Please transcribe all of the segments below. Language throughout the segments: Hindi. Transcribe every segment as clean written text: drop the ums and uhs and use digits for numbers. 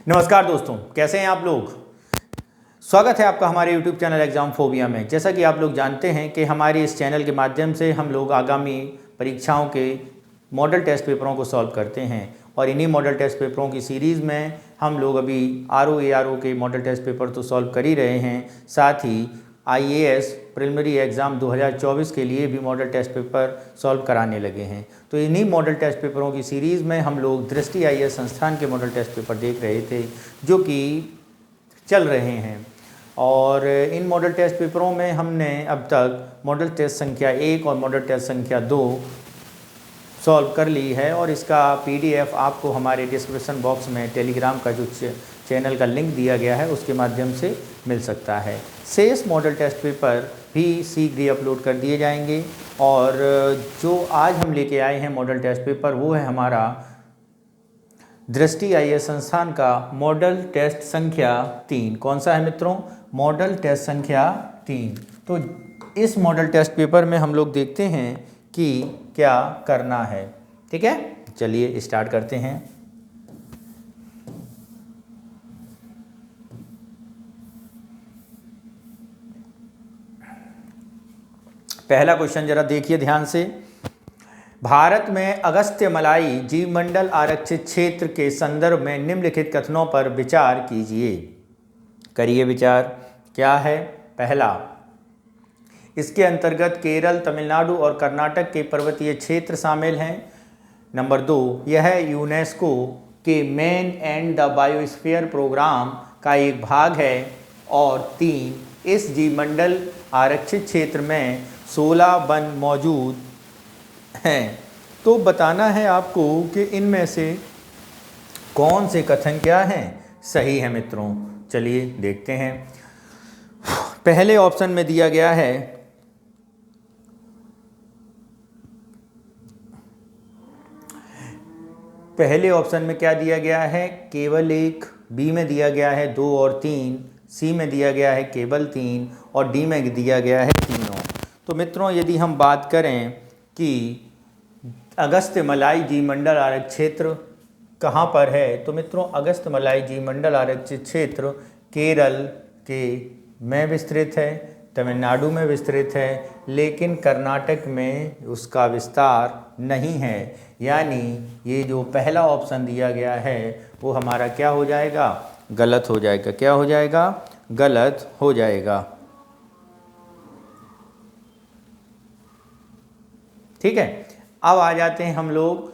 नमस्कार दोस्तों, कैसे हैं आप लोग। स्वागत है आपका हमारे YouTube चैनल एग्ज़ाम फोबिया में। जैसा कि आप लोग जानते हैं कि हमारे इस चैनल के माध्यम से हम लोग आगामी परीक्षाओं के मॉडल टेस्ट पेपरों को सॉल्व करते हैं और इन्हीं मॉडल टेस्ट पेपरों की सीरीज़ में हम लोग अभी RO के मॉडल टेस्ट पेपर तो सॉल्व कर ही रहे हैं, साथ ही IAS प्रिलिमिनरी एग्ज़ाम 2024 के लिए भी मॉडल टेस्ट पेपर सॉल्व कराने लगे हैं। तो इन्हीं मॉडल टेस्ट पेपरों की सीरीज़ में हम लोग दृष्टि IAS संस्थान के मॉडल टेस्ट पेपर देख रहे थे जो कि चल रहे हैं। और इन मॉडल टेस्ट पेपरों में हमने अब तक मॉडल टेस्ट संख्या 1 और मॉडल टेस्ट संख्या 2 सॉल्व कर ली है और इसका PDF आपको हमारे डिस्क्रिप्शन बॉक्स में टेलीग्राम का जो चैनल का लिंक दिया गया है उसके माध्यम से मिल सकता है। शेष मॉडल टेस्ट पेपर भी शीघ्र ही अपलोड कर दिए जाएंगे और जो आज हम लेके आए हैं मॉडल टेस्ट पेपर वो है हमारा दृष्टि IAS संस्थान का मॉडल टेस्ट संख्या 3। कौन सा है मित्रों? मॉडल टेस्ट संख्या 3। तो इस मॉडल टेस्ट पेपर में हम लोग देखते हैं कि क्या करना है। ठीक है, चलिए स्टार्ट करते हैं। पहला क्वेश्चन जरा देखिए ध्यान से। भारत में अगस्त्यमलाई जीवमंडल आरक्षित क्षेत्र के संदर्भ में निम्नलिखित कथनों पर विचार कीजिए। करिए विचार। क्या है? पहला, इसके अंतर्गत केरल, तमिलनाडु और कर्नाटक के पर्वतीय क्षेत्र शामिल हैं। नंबर 2, यह यूनेस्को के man and the biosphere programme का एक भाग है। और 3, इस जीवमंडल आरक्षित क्षेत्र में 16 वन मौजूद हैं। तो बताना है आपको कि इनमें से कौन से कथन क्या हैं, सही है मित्रों। चलिए देखते हैं। पहले ऑप्शन में दिया गया है क्या दिया गया है? केवल 1। बी में दिया गया है 2 और 3। सी में दिया गया है केवल 3 और डी में दिया गया है तीनों। तो मित्रों यदि हम बात करें कि अगस्त्यमलाई जीवमंडल आरक्षित क्षेत्र कहाँ पर है, तो मित्रों अगस्त्यमलाई जीवमंडल आरक्षित क्षेत्र केरल के में विस्तृत है, तमिलनाडु में विस्तृत है, लेकिन कर्नाटक में उसका विस्तार नहीं है। यानी ये जो पहला ऑप्शन दिया गया है वो हमारा क्या हो जाएगा? गलत हो जाएगा। क्या हो जाएगा? गलत हो जाएगा। ठीक है, अब आ जाते हैं हम लोग।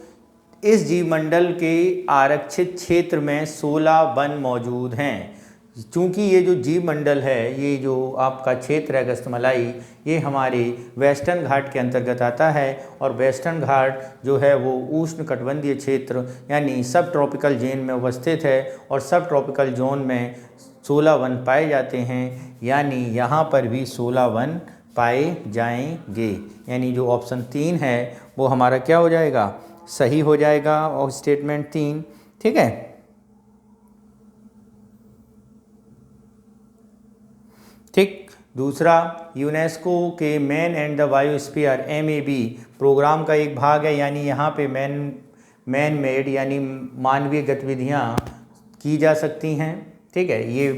इस जीवमंडल के आरक्षित क्षेत्र में 16 वन मौजूद हैं। चूँकि ये जो जीवमंडल है, ये जो आपका क्षेत्र है अगस्त्यमलाई, ये हमारे वेस्टर्न घाट के अंतर्गत आता है और वेस्टर्न घाट जो है वो उष्णकटिबंधीय क्षेत्र यानी सब ट्रॉपिकल जोन में अवस्थित है और सब ट्रॉपिकल जोन में 16 वन पाए जाते हैं। यानी यहाँ पर भी 16 वन पाए जाएंगे। यानी जो ऑप्शन 3 है वो हमारा क्या हो जाएगा? सही हो जाएगा। और स्टेटमेंट 3। ठीक है, ठीक। दूसरा, यूनेस्को के man and the biosphere MAB programme का एक भाग है। यानी यहाँ पे मैन मेड यानी मानवीय गतिविधियाँ की जा सकती हैं। ठीक है, ये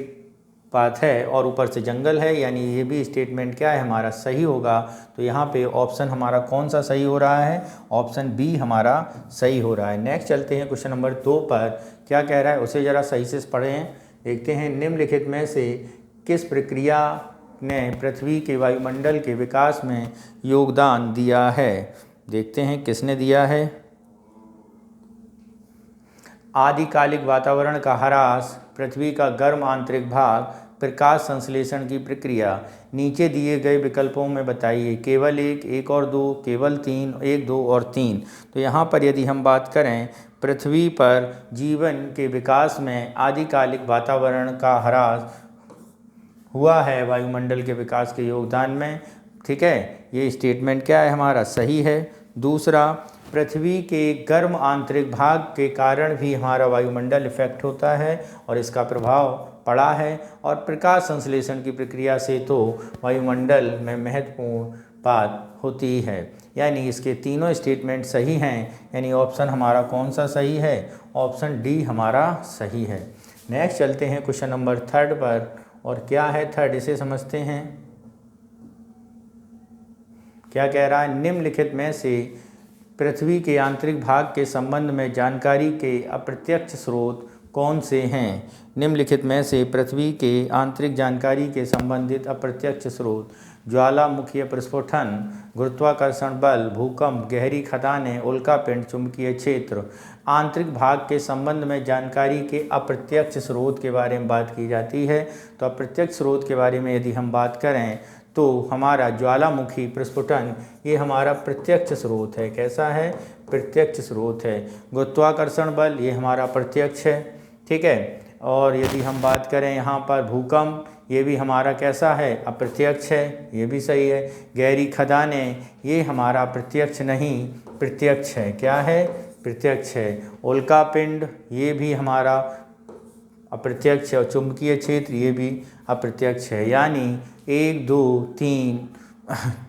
बात है। और ऊपर से जंगल है, यानी ये भी स्टेटमेंट क्या है हमारा? सही होगा। तो यहाँ पे ऑप्शन हमारा कौन सा सही हो रहा है? ऑप्शन बी हमारा सही हो रहा है। नेक्स्ट चलते हैं क्वेश्चन नंबर 2 पर। क्या कह रहा है उसे ज़रा सही से पढ़ें। देखते हैं, निम्नलिखित में से किस प्रक्रिया ने पृथ्वी के वायुमंडल के विकास में योगदान दिया है? देखते हैं किसने दिया है। आदिकालिक वातावरण का ह्रास, पृथ्वी का गर्म आंतरिक भाग, प्रकाश संश्लेषण की प्रक्रिया। नीचे दिए गए विकल्पों में बताइए। केवल 1, 1 और 2, केवल 3, 1, 2 और 3। तो यहाँ पर यदि हम बात करें पृथ्वी पर जीवन के विकास में आदिकालिक वातावरण का ह्रास हुआ है वायुमंडल के विकास के योगदान में। ठीक है, ये स्टेटमेंट क्या है हमारा? सही है। दूसरा, पृथ्वी के गर्म आंतरिक भाग के कारण भी हमारा वायुमंडल इफेक्ट होता है और इसका प्रभाव पड़ा है। और प्रकाश संश्लेषण की प्रक्रिया से तो वायुमंडल में महत्वपूर्ण बात होती है। यानी इसके तीनों स्टेटमेंट सही हैं। यानी ऑप्शन हमारा कौन सा सही है? ऑप्शन डी हमारा सही है। नेक्स्ट चलते हैं क्वेश्चन नंबर 3 पर। और क्या है 3, इसे समझते हैं। क्या कह रहा है, निम्नलिखित में से पृथ्वी के आंतरिक भाग के संबंध में जानकारी के अप्रत्यक्ष स्रोत कौन से हैं। निम्नलिखित में से पृथ्वी के आंतरिक जानकारी के संबंधित अप्रत्यक्ष स्रोत ज्वालामुखीय प्रस्फोटन, गुरुत्वाकर्षण बल, भूकंप, गहरी खदानें, उल्कापिंड, चुंबकीय क्षेत्र। आंतरिक भाग के संबंध में जानकारी के अप्रत्यक्ष स्रोत के बारे में बात की जाती है। तो अप्रत्यक्ष स्रोत के बारे में यदि हम बात करें तो हमारा ज्वालामुखी प्रस्फुटन ये हमारा प्रत्यक्ष स्रोत है। कैसा है, प्रत्यक्ष स्रोत है। गुरुत्वाकर्षण बल ये हमारा प्रत्यक्ष है, ठीक है। और यदि हम बात करें यहाँ पर भूकंप, ये भी हमारा कैसा है, अप्रत्यक्ष है, ये भी सही है। गहरी खदानें ये हमारा प्रत्यक्ष नहीं प्रत्यक्ष है, क्या है, प्रत्यक्ष है। उल्कापिंड ये भी हमारा अप्रत्यक्ष है। और चुंबकीय क्षेत्र ये भी अप्रत्यक्ष है। यानी 1, 2, 3,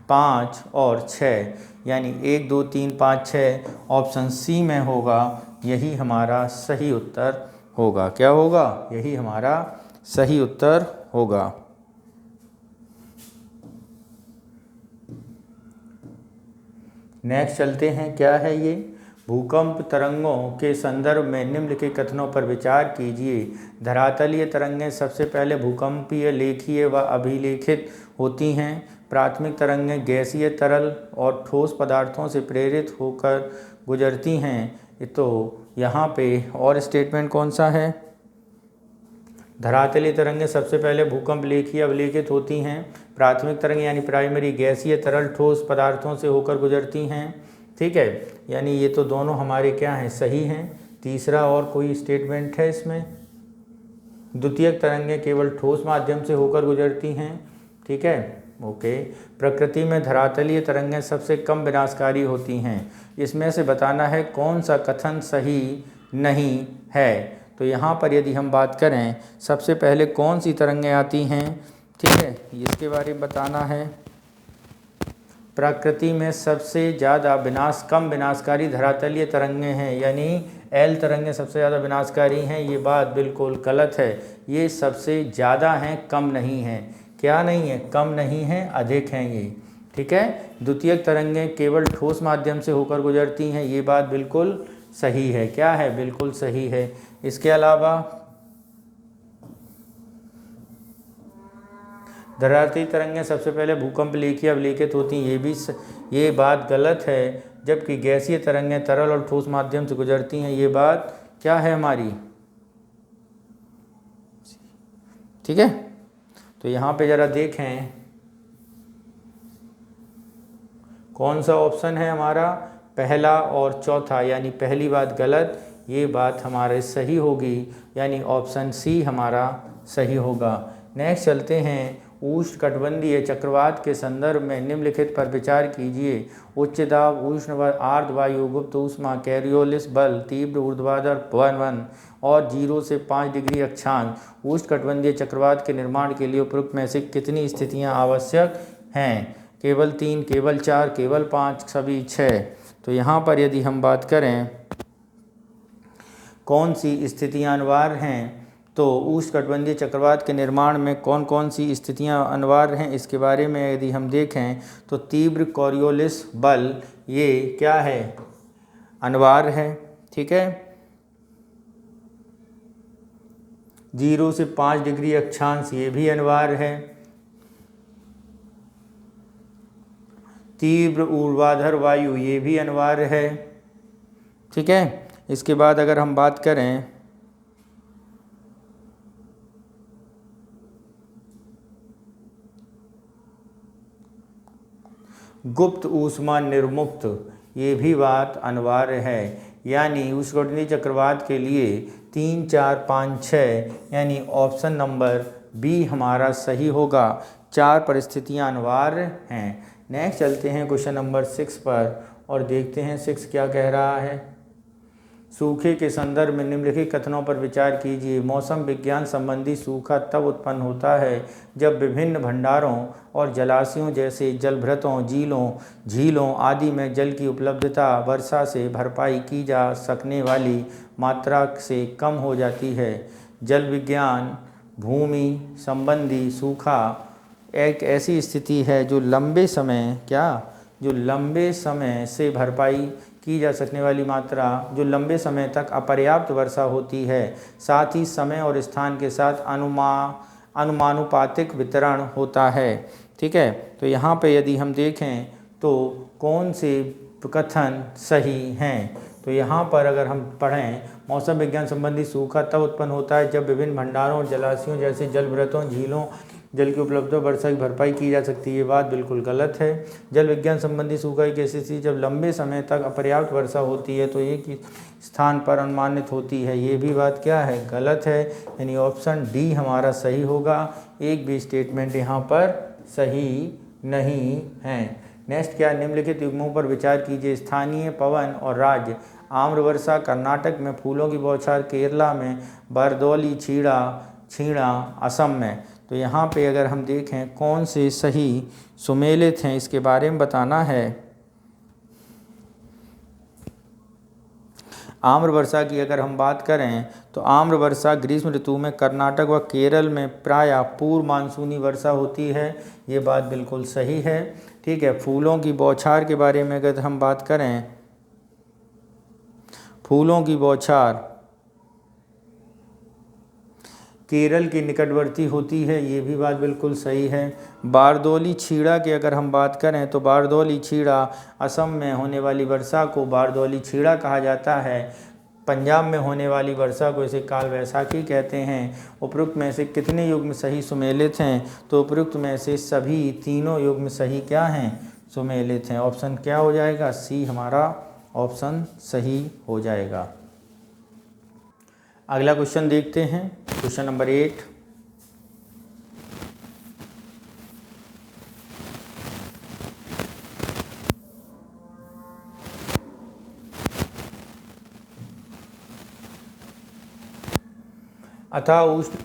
5 और 6, यानी 1, 2, 3, 5, 6 ऑप्शन सी में होगा, यही हमारा सही उत्तर होगा। क्या होगा, यही हमारा सही उत्तर होगा। नेक्स्ट चलते हैं, क्या है ये, भूकंप तरंगों के संदर्भ में निम्नलिखित कथनों पर विचार कीजिए। धरातलीय तरंगें सबसे पहले भूकंपीय, लेखीय व अभिलेखित होती हैं। प्राथमिक तरंगें गैसीय, तरल और ठोस पदार्थों से प्रेरित होकर गुजरती हैं। तो यहाँ पे और स्टेटमेंट कौन सा है, धरातलीय तरंगें सबसे पहले भूकंप, लेखीय, अभिलेखित होती हैं। प्राथमिक तरंगें यानी प्राइमरी गैसीय, तरल, ठोस पदार्थों से होकर गुजरती हैं, ठीक है। यानी ये तो दोनों हमारे क्या हैं, सही हैं। तीसरा और कोई स्टेटमेंट है इसमें, द्वितीयक तरंगें केवल ठोस माध्यम से होकर गुजरती हैं, ठीक है, ओके। प्रकृति में धरातलीय तरंगें सबसे कम विनाशकारी होती हैं। इसमें से बताना है कौन सा कथन सही नहीं है। तो यहाँ पर यदि हम बात करें, सबसे पहले कौन सी तरंगें आती हैं, ठीक है, इसके बारे में बताना है। प्रकृति में सबसे ज़्यादा कम विनाशकारी धरातलीय तरंगें हैं, यानी एल तरंगें सबसे ज़्यादा विनाशकारी हैं। ये बात बिल्कुल गलत है। ये सबसे ज़्यादा हैं, कम नहीं हैं। क्या नहीं है, कम नहीं हैं, अधिक हैं ये, ठीक है। द्वितीयक तरंगें केवल ठोस माध्यम से होकर गुजरती हैं, ये बात बिल्कुल सही है। क्या है, बिल्कुल सही है। इसके अलावा धरातलीय तरंगें सबसे पहले भूकंप, लेखीय, अभिलेखित होती हैं, ये बात गलत है। जबकि गैसीय तरंगें तरल और ठोस माध्यम से गुजरती हैं, ये बात क्या है हमारी, ठीक है। तो यहाँ पे ज़रा देखें कौन सा ऑप्शन है हमारा, पहला और चौथा, यानी पहली बात गलत, ये बात हमारे सही होगी, यानी ऑप्शन सी हमारा सही होगा। नेक्स्ट चलते हैं, उष्णकटिबंधीय चक्रवात के संदर्भ में निम्नलिखित पर विचार कीजिए। उच्च दाब, उष्ण आर्द्र वायु, गुप्त ऊष्मा, कैरियोलिस बल, तीव्र ऊर्ध्वाधर पवन और 0 से 5 डिग्री अक्षांश। उष्णकटिबंधीय चक्रवात के निर्माण के लिए उपरोक्त में से कितनी स्थितियां आवश्यक हैं। केवल 3, केवल 4, केवल 5, सभी 6। तो यहाँ पर यदि हम बात करें कौन सी स्थितियां अनिवार्य हैं, तो उष्णकटिबंधीय चक्रवात के निर्माण में कौन कौन सी स्थितियां अनिवार्य हैं, इसके बारे में यदि हम देखें तो तीव्र कोरियोलिस बल ये क्या है, अनिवार्य है, ठीक है। 0 से 5 डिग्री अक्षांश ये भी अनिवार्य है। तीव्र ऊर्ध्वाधर वायु ये भी अनिवार्य है, ठीक है। इसके बाद अगर हम बात करें गुप्त ऊष्मा निर्मुक्त, ये भी बात अनिवार्य है। यानी उष्णकटिबंधीय चक्रवात के लिए 3, 4, 5, 6, यानी ऑप्शन नंबर बी हमारा सही होगा। 4 परिस्थितियां अनिवार्य हैं। नेक्स्ट चलते हैं क्वेश्चन नंबर 6 पर और देखते हैं 6 क्या कह रहा है। सूखे के संदर्भ में निम्नलिखित कथनों पर विचार कीजिए। मौसम विज्ञान संबंधी सूखा तब उत्पन्न होता है जब विभिन्न भंडारों और जलाशयों जैसे जलभृतों, झीलों आदि में जल की उपलब्धता वर्षा से भरपाई की जा सकने वाली मात्रा से कम हो जाती है। जल विज्ञान भूमि संबंधी सूखा एक ऐसी स्थिति है जो लंबे समय से भरपाई की जा सकने वाली मात्रा जो लंबे समय तक अपर्याप्त वर्षा होती है। साथ ही समय और स्थान के साथ अनुमानुपातिक वितरण होता है। ठीक है, तो यहाँ पे यदि हम देखें तो कौन से कथन सही हैं, तो यहाँ पर अगर हम पढ़ें मौसम विज्ञान संबंधी सूखा तब उत्पन्न होता है जब विभिन्न भंडारों और जलाशयों जैसे जलभृतों झीलों जल की उपलब्धता वर्षा की भरपाई की जा सकती है। ये बात बिल्कुल गलत है। जल विज्ञान संबंधी सूखा एक ऐसी स्थिति जब लंबे समय तक अपर्याप्त वर्षा होती है तो एक ही स्थान पर अनुमानित होती है। ये भी बात क्या है, गलत है। यानी ऑप्शन डी हमारा सही होगा। एक भी स्टेटमेंट यहाँ पर सही नहीं है। नेक्स्ट क्या, निम्नलिखित युग्मों पर विचार कीजिए। स्थानीय पवन और राज्य, आम्र वर्षा कर्नाटक में, फूलों की बौछार केरला में, बारदौली छीड़ा असम में। तो यहाँ पे अगर हम देखें कौन से सही सुमेलित हैं इसके बारे में बताना है। आम्र वर्षा की अगर हम बात करें तो आम्र वर्षा ग्रीष्म ऋतु में कर्नाटक व केरल में प्रायः पूर्व मानसूनी वर्षा होती है। ये बात बिल्कुल सही है। ठीक है, फूलों की बौछार के बारे में अगर हम बात करें, फूलों की बौछार केरल के निकटवर्ती होती है। ये भी बात बिल्कुल सही है। बारदौली छीड़ा की अगर हम बात करें तो बारदौली छीड़ा असम में होने वाली वर्षा को बारदौली छीड़ा कहा जाता है। पंजाब में होने वाली वर्षा को इसे काल वैसाखी कहते हैं। उपरोक्त में से कितने युग्म सही सुमेलित हैं, तो उपरोक्त में से सभी तीनों युग्म सही क्या हैं, सुमेलित हैं। ऑप्शन क्या हो जाएगा, सी हमारा ऑप्शन सही हो जाएगा। अगला क्वेश्चन देखते हैं, क्वेश्चन नंबर 8।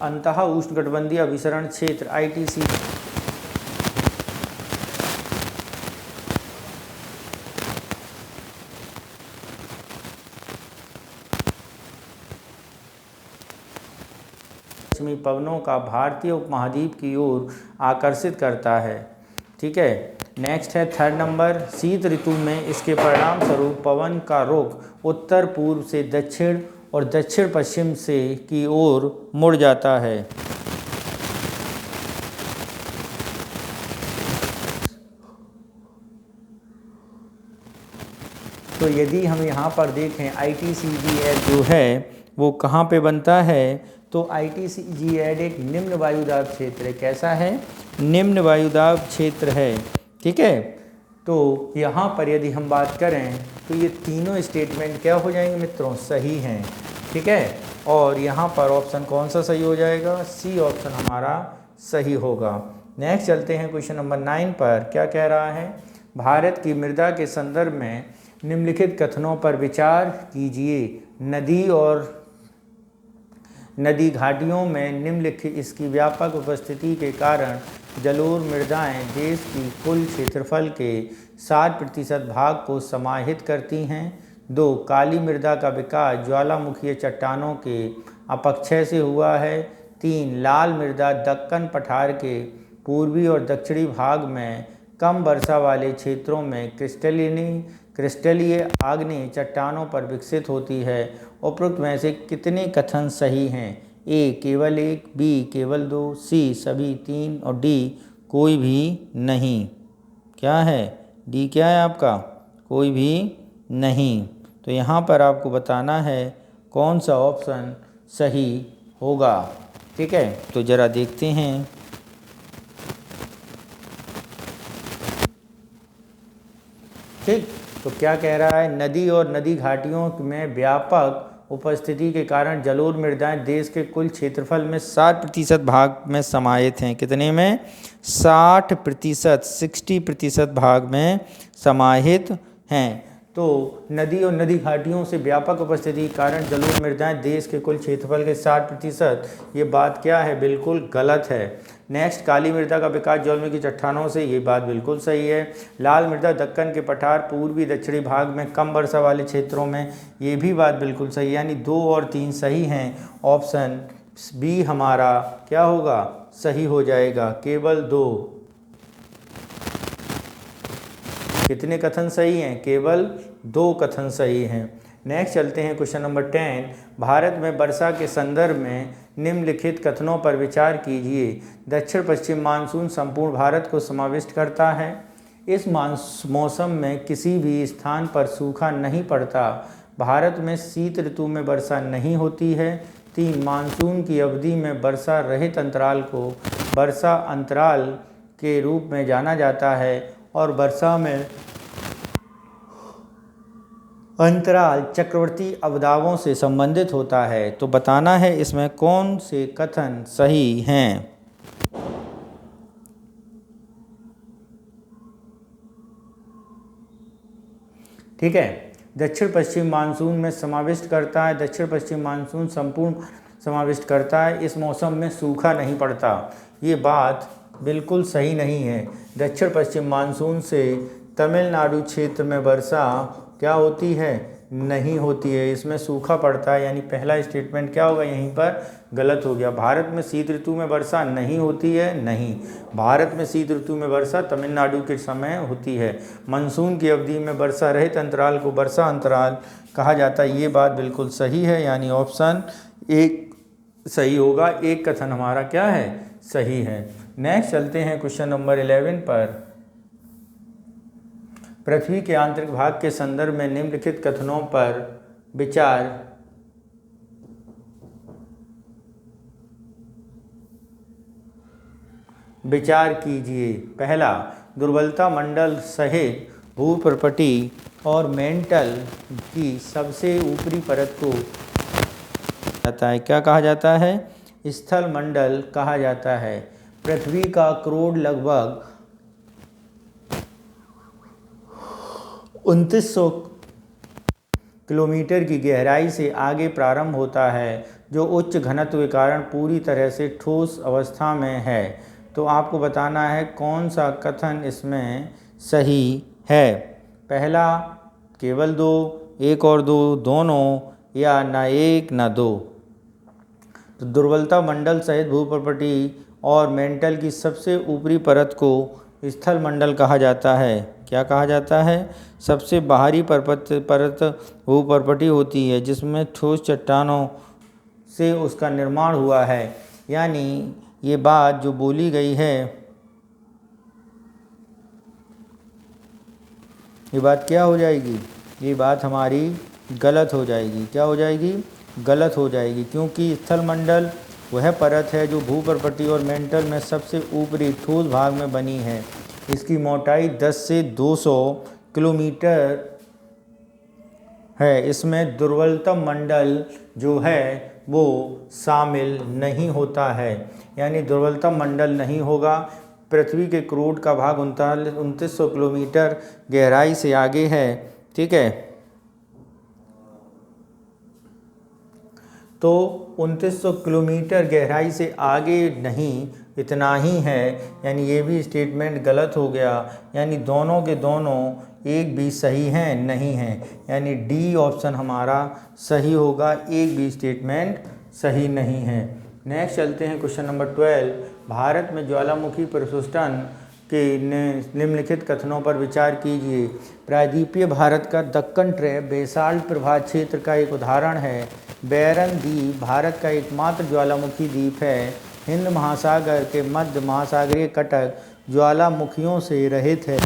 अंतः उष्णकटिबंधीय अभिसरण क्षेत्र ITC पश्चिमी पवनों का भारतीय उपमहाद्वीप की ओर आकर्षित करता है। ठीक है, नेक्स्ट है थर्ड नंबर। शीत ऋतु में इसके परिणाम स्वरूप पवन का रुख उत्तर पूर्व से दक्षिण और दक्षिण पश्चिम से की ओर मुड़ जाता है। तो यदि हम यहाँ पर देखें ITCZ जो है वो कहाँ पे बनता है, तो ITCZ एक निम्न वायुदाब क्षेत्र है। कैसा है, निम्न वायुदाब क्षेत्र है। ठीक है, तो यहाँ पर यदि हम बात करें तो ये तीनों स्टेटमेंट क्या हो जाएंगे मित्रों, सही हैं। ठीक है, और यहाँ पर ऑप्शन कौन सा सही हो जाएगा, सी ऑप्शन हमारा सही होगा। नेक्स्ट चलते हैं क्वेश्चन नंबर 9 पर। क्या कह रहा है, भारत की मृदा के संदर्भ में निम्नलिखित कथनों पर विचार कीजिए। नदी और नदी घाटियों में निम्नलिखित इसकी व्यापक उपस्थिति के कारण जलोढ़ मृदाएं देश की कुल क्षेत्रफल के 60% भाग को समाहित करती हैं। 2. काली मृदा का विकास ज्वालामुखीय चट्टानों के अपक्षय से हुआ है। 3. लाल मृदा दक्कन पठार के पूर्वी और दक्षिणी भाग में कम वर्षा वाले क्षेत्रों में क्रिस्टलीय आग्नेय चट्टानों पर विकसित होती है। उपरोक्त में से कितने कथन सही हैं, ए केवल 1, बी केवल 2, सी सभी 3 और डी कोई भी नहीं। क्या है, डी क्या है आपका, कोई भी नहीं। तो यहाँ पर आपको बताना है कौन सा ऑप्शन सही होगा। ठीक है, तो ज़रा देखते हैं। ठीक, तो क्या कह रहा है, नदी और नदी घाटियों में व्यापक उपस्थिति के कारण जलोढ़ मृदाएं देश के कुल क्षेत्रफल में 60% भाग में समाहित हैं। कितने में, 60%, 60% भाग में समाहित हैं। तो नदी और नदी घाटियों से व्यापक उपस्थिति के कारण जलोढ़ मृदाएं देश के कुल क्षेत्रफल के 60%, ये बात क्या है, बिल्कुल गलत है। नेक्स्ट, काली मृदा का विकास ज्वालामुखी चट्टानों से, ये बात बिल्कुल सही है। लाल मृदा दक्कन के पठार पूर्वी दक्षिणी भाग में कम वर्षा वाले क्षेत्रों में, ये भी बात बिल्कुल सही है। यानी 2 और 3 सही हैं। ऑप्शन बी हमारा क्या होगा, सही हो जाएगा। केवल 2, कितने कथन सही हैं, केवल 2 कथन सही हैं। नेक्स्ट चलते हैं क्वेश्चन नंबर 10। भारत में वर्षा के संदर्भ में निम्नलिखित कथनों पर विचार कीजिए। दक्षिण पश्चिम मानसून संपूर्ण भारत को समाविष्ट करता है। इस मौसम में किसी भी स्थान पर सूखा नहीं पड़ता। भारत में शीत ऋतु में वर्षा नहीं होती है। 3, मानसून की अवधि में वर्षा रहित अंतराल को वर्षा अंतराल के रूप में जाना जाता है और वर्षा में अंतराल चक्रवर्ती अवदावों से संबंधित होता है। तो बताना है इसमें कौन से कथन सही हैं। ठीक है, दक्षिण पश्चिम मानसून में समाविष्ट करता है। दक्षिण पश्चिम मानसून संपूर्ण समाविष्ट करता है। इस मौसम में सूखा नहीं पड़ता। ये बात बिल्कुल सही नहीं है। दक्षिण पश्चिम मानसून से तमिलनाडु क्षेत्र में वर्षा क्या होती है, नहीं होती है। इसमें सूखा पड़ता है, यानी पहला स्टेटमेंट क्या होगा, यहीं पर गलत हो गया। भारत में शीत ऋतु में वर्षा नहीं होती है, नहीं। भारत में शीत ऋतु में वर्षा तमिलनाडु के समय होती है। मानसून की अवधि में वर्षा रहित अंतराल को वर्षा अंतराल कहा जाता है। ये बात बिल्कुल सही है, यानी ऑप्शन 1 सही होगा। एक कथन हमारा क्या है, सही है। नेक्स्ट चलते हैं क्वेश्चन नंबर 11 पर। पृथ्वी के आंतरिक भाग के संदर्भ में निम्नलिखित कथनों पर विचार कीजिए। पहला, दुर्बलता मंडल सहित भूप्रपटी और मेंटल की सबसे ऊपरी परत को जाता है, क्या कहा जाता है, स्थल मंडल कहा जाता है। पृथ्वी का क्रोड लगभग 2900 किलोमीटर की गहराई से आगे प्रारंभ होता है, जो उच्च घनत्व के कारण पूरी तरह से ठोस अवस्था में है। तो आपको बताना है कौन सा कथन इसमें सही है। पहला, केवल 2, 1 और 2 दोनों, या ना 1 ना 2। तो दुर्बलता मंडल सहित भूप्रपटी और मेंटल की सबसे ऊपरी परत को स्थल मंडल कहा जाता है। क्या कहा जाता है, सबसे बाहरी परत भूप्रपटी होती है, जिसमें ठोस चट्टानों से उसका निर्माण हुआ है। यानी ये बात जो बोली गई है, ये बात क्या हो जाएगी, ये बात हमारी गलत हो जाएगी। क्या हो जाएगी, गलत हो जाएगी, क्योंकि स्थल मंडल वह परत है जो भूप्रपटी और मेंटल में सबसे ऊपरी ठोस भाग में बनी है। इसकी मोटाई 10 से 200 किलोमीटर है। इसमें दुर्बलतम मंडल जो है वो शामिल नहीं होता है, यानी दुर्बलतम मंडल नहीं होगा। पृथ्वी के क्रोड का भाग 2900 किलोमीटर गहराई से आगे है। ठीक है, तो 2900 किलोमीटर गहराई से आगे नहीं, इतना ही है, यानी ये भी स्टेटमेंट गलत हो गया। यानी दोनों के दोनों एक भी सही हैं, नहीं हैं, यानी डी ऑप्शन हमारा सही होगा। एक भी स्टेटमेंट सही नहीं है। नेक्स्ट चलते हैं क्वेश्चन नंबर 12। भारत में ज्वालामुखी प्रस्फुटन के निम्नलिखित कथनों पर विचार कीजिए। प्रायद्वीपीय भारत का दक्कन ट्रैप बेसाल्ट प्रभाव क्षेत्र का एक उदाहरण है। बैरन द्वीप भारत का एकमात्र ज्वालामुखी द्वीप है। हिंद महासागर के मध्य महासागरीय कटक ज्वालामुखियों से रहित है।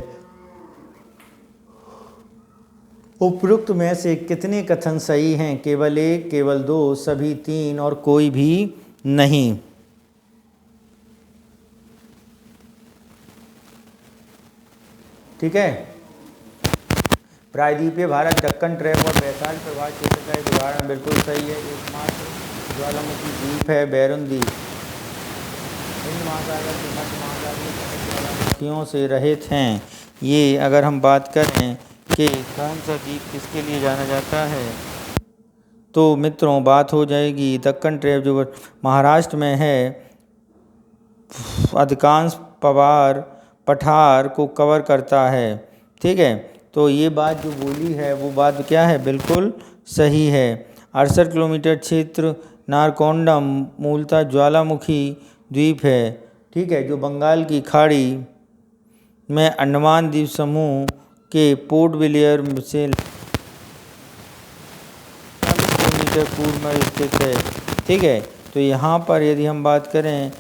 उपरोक्त में से कितने कथन सही हैं? केवल 1, केवल 2, सभी 3 और कोई भी नहीं। ठीक है, प्रायद्वीपीय भारत दक्कन ट्रैप और बैसाल्ट प्रभाव क्षेत्र का एक उदाहरण बिल्कुल सही है। एकमात्र ज्वालामुखी द्वीप है बैरन द्वीप। हिंद महासागर के मध्य महासागरीय ज्वालामुखियों से रहित हैं। ये अगर हम बात करें कि कौन सा द्वीप किसके लिए जाना जाता है, तो मित्रों बात हो जाएगी दक्कन ट्रैप जो महाराष्ट्र में है, अधिकांश पठार को कवर करता है। ठीक है, तो ये बात जो बोली है वो बात क्या है, बिल्कुल सही है। 68 किलोमीटर क्षेत्र नारकोंडम मूलतः ज्वालामुखी द्वीप है, ठीक है, जो बंगाल की खाड़ी में अंडमान द्वीप समूह के पोर्ट ब्लेयर से किलोमीटर पूर्व में स्थित है, ठीक है। तो यहाँ पर यदि हम बात करें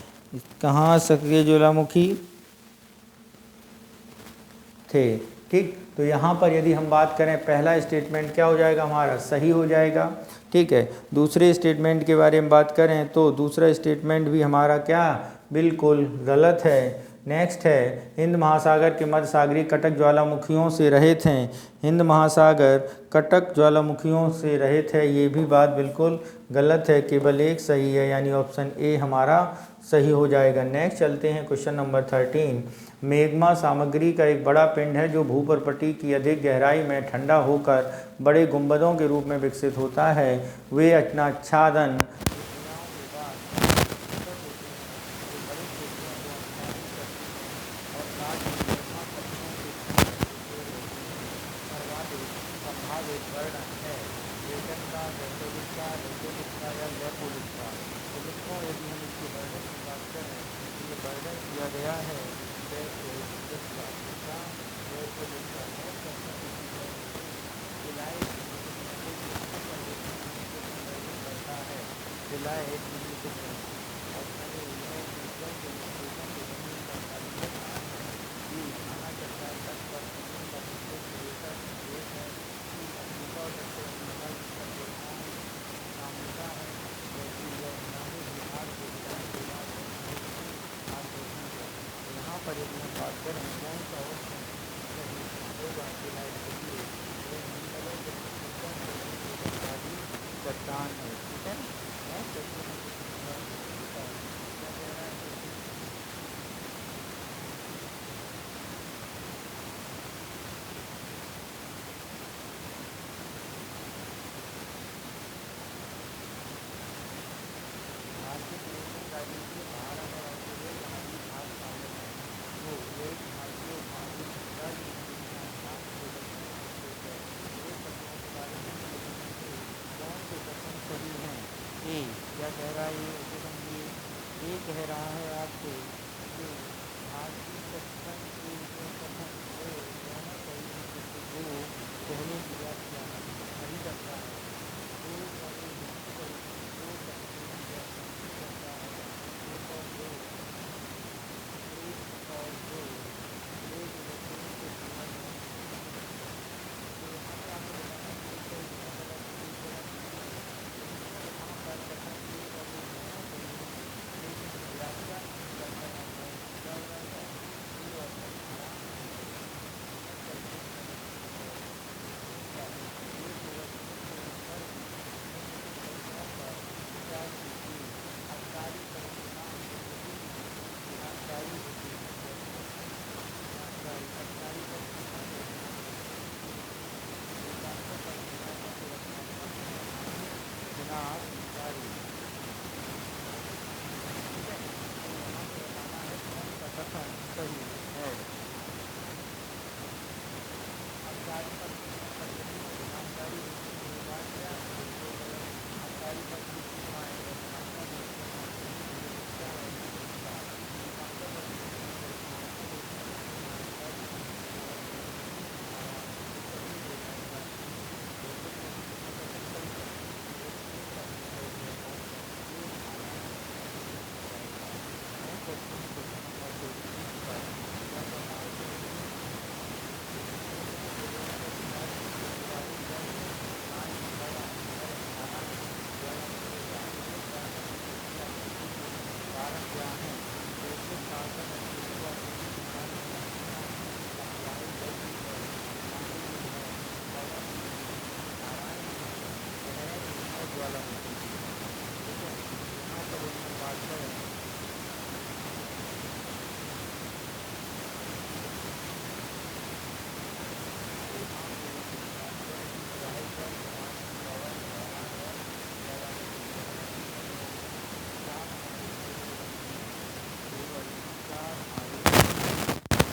कहाँ सक्रिय ज्वालामुखी थे, ठीक। तो यहाँ पर यदि हम बात करें पहला स्टेटमेंट क्या हो जाएगा हमारा, सही हो जाएगा, ठीक है। दूसरे स्टेटमेंट के बारे में बात करें तो दूसरा स्टेटमेंट भी हमारा क्या, बिल्कुल गलत है। नेक्स्ट है हिंद महासागर के मध्य सागरीय कटक ज्वालामुखियों से रहित हैं। हिंद महासागर कटक ज्वालामुखियों से रहित है, ये भी बात बिल्कुल गलत है, केवल एक सही है, यानी ऑप्शन ए हमारा सही हो जाएगा। नेक्स्ट चलते हैं क्वेश्चन नंबर 13। मैग्मा सामग्री का एक बड़ा पिंड है जो भूपर्पटी की अधिक गहराई में ठंडा होकर बड़े गुंबदों के रूप में विकसित होता है। वे आच्छादन क्या कह रहा है ये उसे समझिए। ये कह रहा है आपको कि भारतीय दर्शन के जो कथन है दोनों सही हैं, जैसे जो पहले दिया गया सही करता है, दो और एक नहीं सही, दो करते हैं जैसे नहीं करता है, एक और दो, एक और दो, एक करते हैं तो जीवन में तो यहाँ पर आपको बताना है कि सही है गलत है, गलत नहीं है। यहाँ पर कथन एक और दो दोनों सही है, लेकिन व्याख्या नहीं करता है, क्या हो जाएगा ये ऑप्शन हमारा चलते हैं एक होगा पर क्या कीजिए अबकारी परिणाम जानकारी होती है, जानकारी अबकारी पर चुनाव जारी, ठीक है। तो यहाँ पे बताना है कौन सा कथन सही है। अबकारी पर जानकारी अबकारी पर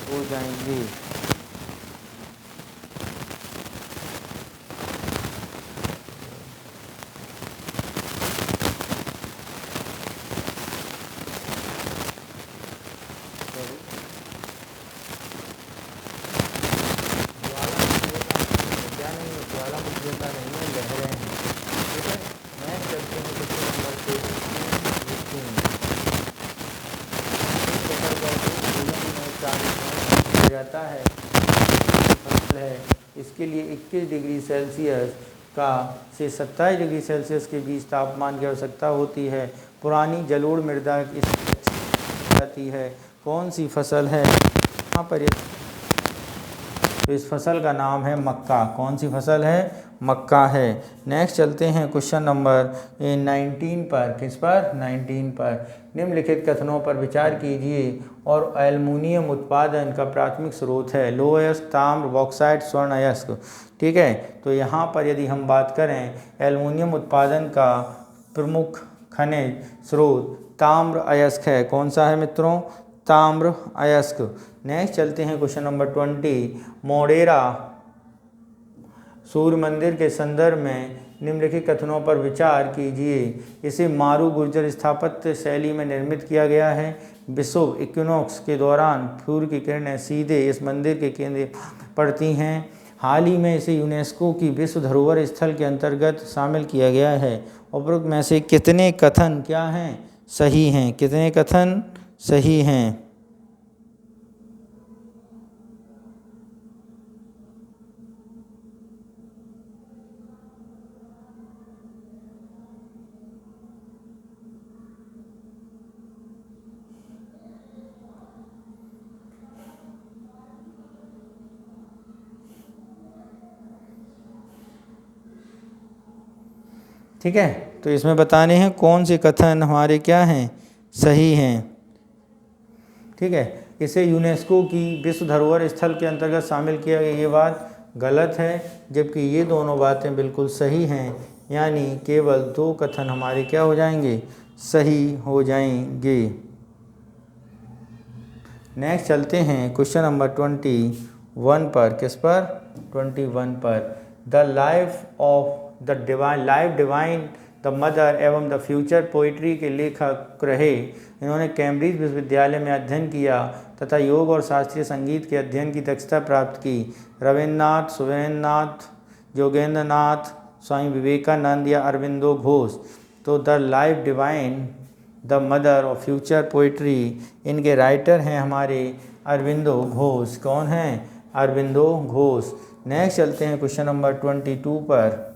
हो जाएंगे। किया जाता है फसल है, इसके लिए 21 डिग्री सेल्सियस का से 27 डिग्री सेल्सियस के बीच तापमान की आवश्यकता होती है। पुरानी जलोढ़ मृदा इसकी अच्छी जाती है। कौन सी फसल है? यहाँ पर तो इस फसल का नाम है मक्का। कौन सी फसल है? मक्का है। नेक्स्ट चलते हैं क्वेश्चन नंबर 19 पर। किस पर? 19 पर। निम्नलिखित कथनों पर विचार कीजिए और एल्युमिनियम उत्पादन का प्राथमिक स्रोत है लौह अयस्क, ताम्र, बॉक्साइट, स्वर्ण अयस्क। ठीक है, तो यहाँ पर यदि हम बात करें एल्युमिनियम उत्पादन का प्रमुख खनिज स्रोत ताम्र अयस्क है। कौन सा है मित्रों? ताम्र अयस्क। नेक्स्ट चलते हैं क्वेश्चन नंबर 20। मोढेरा सूर्य मंदिर के संदर्भ में निम्नलिखित कथनों पर विचार कीजिए। इसे मारू गुर्जर स्थापत्य शैली में निर्मित किया गया है। विषुव इक्विनॉक्स के दौरान सूर्य की किरणें सीधे इस मंदिर के केंद्र पड़ती हैं। हाल ही में इसे यूनेस्को की विश्व धरोहर स्थल के अंतर्गत शामिल किया गया है। उपरोक्त में से कितने कथन क्या हैं? सही हैं। कितने कथन सही हैं? ठीक है, तो इसमें बताने हैं कौन से कथन हमारे क्या हैं? सही हैं। ठीक है, इसे यूनेस्को की विश्व धरोहर स्थल के अंतर्गत शामिल किया गया, ये बात गलत है, जबकि ये दोनों बातें बिल्कुल सही हैं। यानी केवल 2 कथन हमारे क्या हो जाएंगे? सही हो जाएंगे। नेक्स्ट चलते हैं क्वेश्चन नंबर 21 पर। किस पर? 21 पर। The life of the divine the mother एवं द फ्यूचर पोइट्री के लेखक रहे। इन्होंने कैम्ब्रिज विश्वविद्यालय में अध्ययन किया तथा योग और शास्त्रीय संगीत के अध्ययन की दक्षता प्राप्त की। रविन्द्रनाथ, सुरेंद्रनाथ, योगेंद्रनाथ, स्वामी विवेकानंद या अरविंदो घोष। तो the life divine the mother of future poetry, इनके राइटर हैं हमारे अरविंदो घोष। कौन हैं? अरविंदो घोष। नेक्स्ट चलते हैं क्वेश्चन नंबर 22 पर।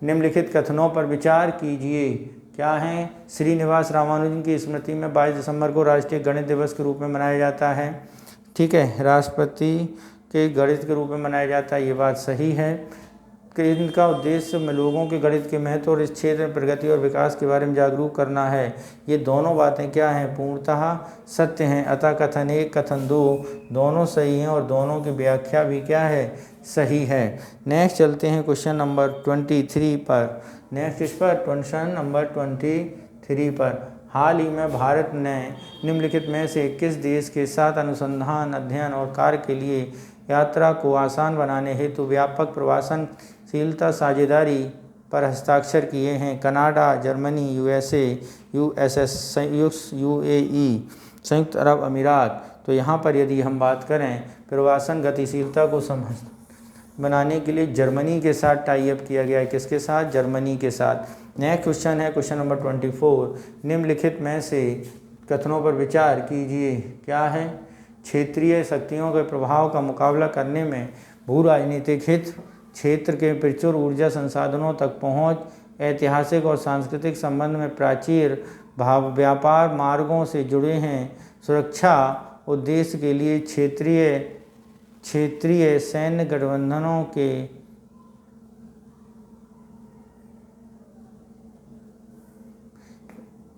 निम्नलिखित कथनों पर विचार कीजिए। क्या हैं? श्रीनिवास रामानुजन की स्मृति में 22 दिसंबर को राष्ट्रीय गणित दिवस के रूप में मनाया जाता है। ठीक है, राष्ट्रपति के गणित के रूप में मनाया जाता है, ये बात सही है। कि इनका उद्देश्य में लोगों के गणित के महत्व और इस क्षेत्र में प्रगति और विकास के बारे में जागरूक करना है। ये दोनों बातें क्या हैं? पूर्णतः सत्य हैं। अतः कथन 1 कथन 2 दोनों सही हैं और दोनों की व्याख्या भी क्या है? सही है। नेक्स्ट चलते हैं क्वेश्चन नंबर 23 पर। नेक्स्ट इस पर क्वेश्चन नंबर 23 पर। हाल ही में भारत ने निम्नलिखित में से किस देश के साथ अनुसंधान, अध्ययन और कार्य के लिए यात्रा को आसान बनाने हेतु व्यापक प्रवासनशीलता साझेदारी पर हस्ताक्षर किए हैं? कनाडा, जर्मनी, यूएसए, यूएई, संयुक्त अरब अमीरात। तो यहाँ पर यदि हम बात करें प्रवासन गतिशीलता को बनाने के लिए जर्मनी के साथ टाई अप किया गया है। किसके साथ? जर्मनी के साथ। नेक्स्ट क्वेश्चन है क्वेश्चन नंबर 24। निम्नलिखित में से कथनों पर विचार कीजिए। क्या है? क्षेत्रीय शक्तियों के प्रभाव का मुकाबला करने में भू राजनीतिक हित, क्षेत्र के प्रचुर ऊर्जा संसाधनों तक पहुंच, ऐतिहासिक और सांस्कृतिक संबंध में प्राचीर व्यापार मार्गों से जुड़े हैं, सुरक्षा उद्देश्य के लिए क्षेत्रीय सैन्य गठबंधनों के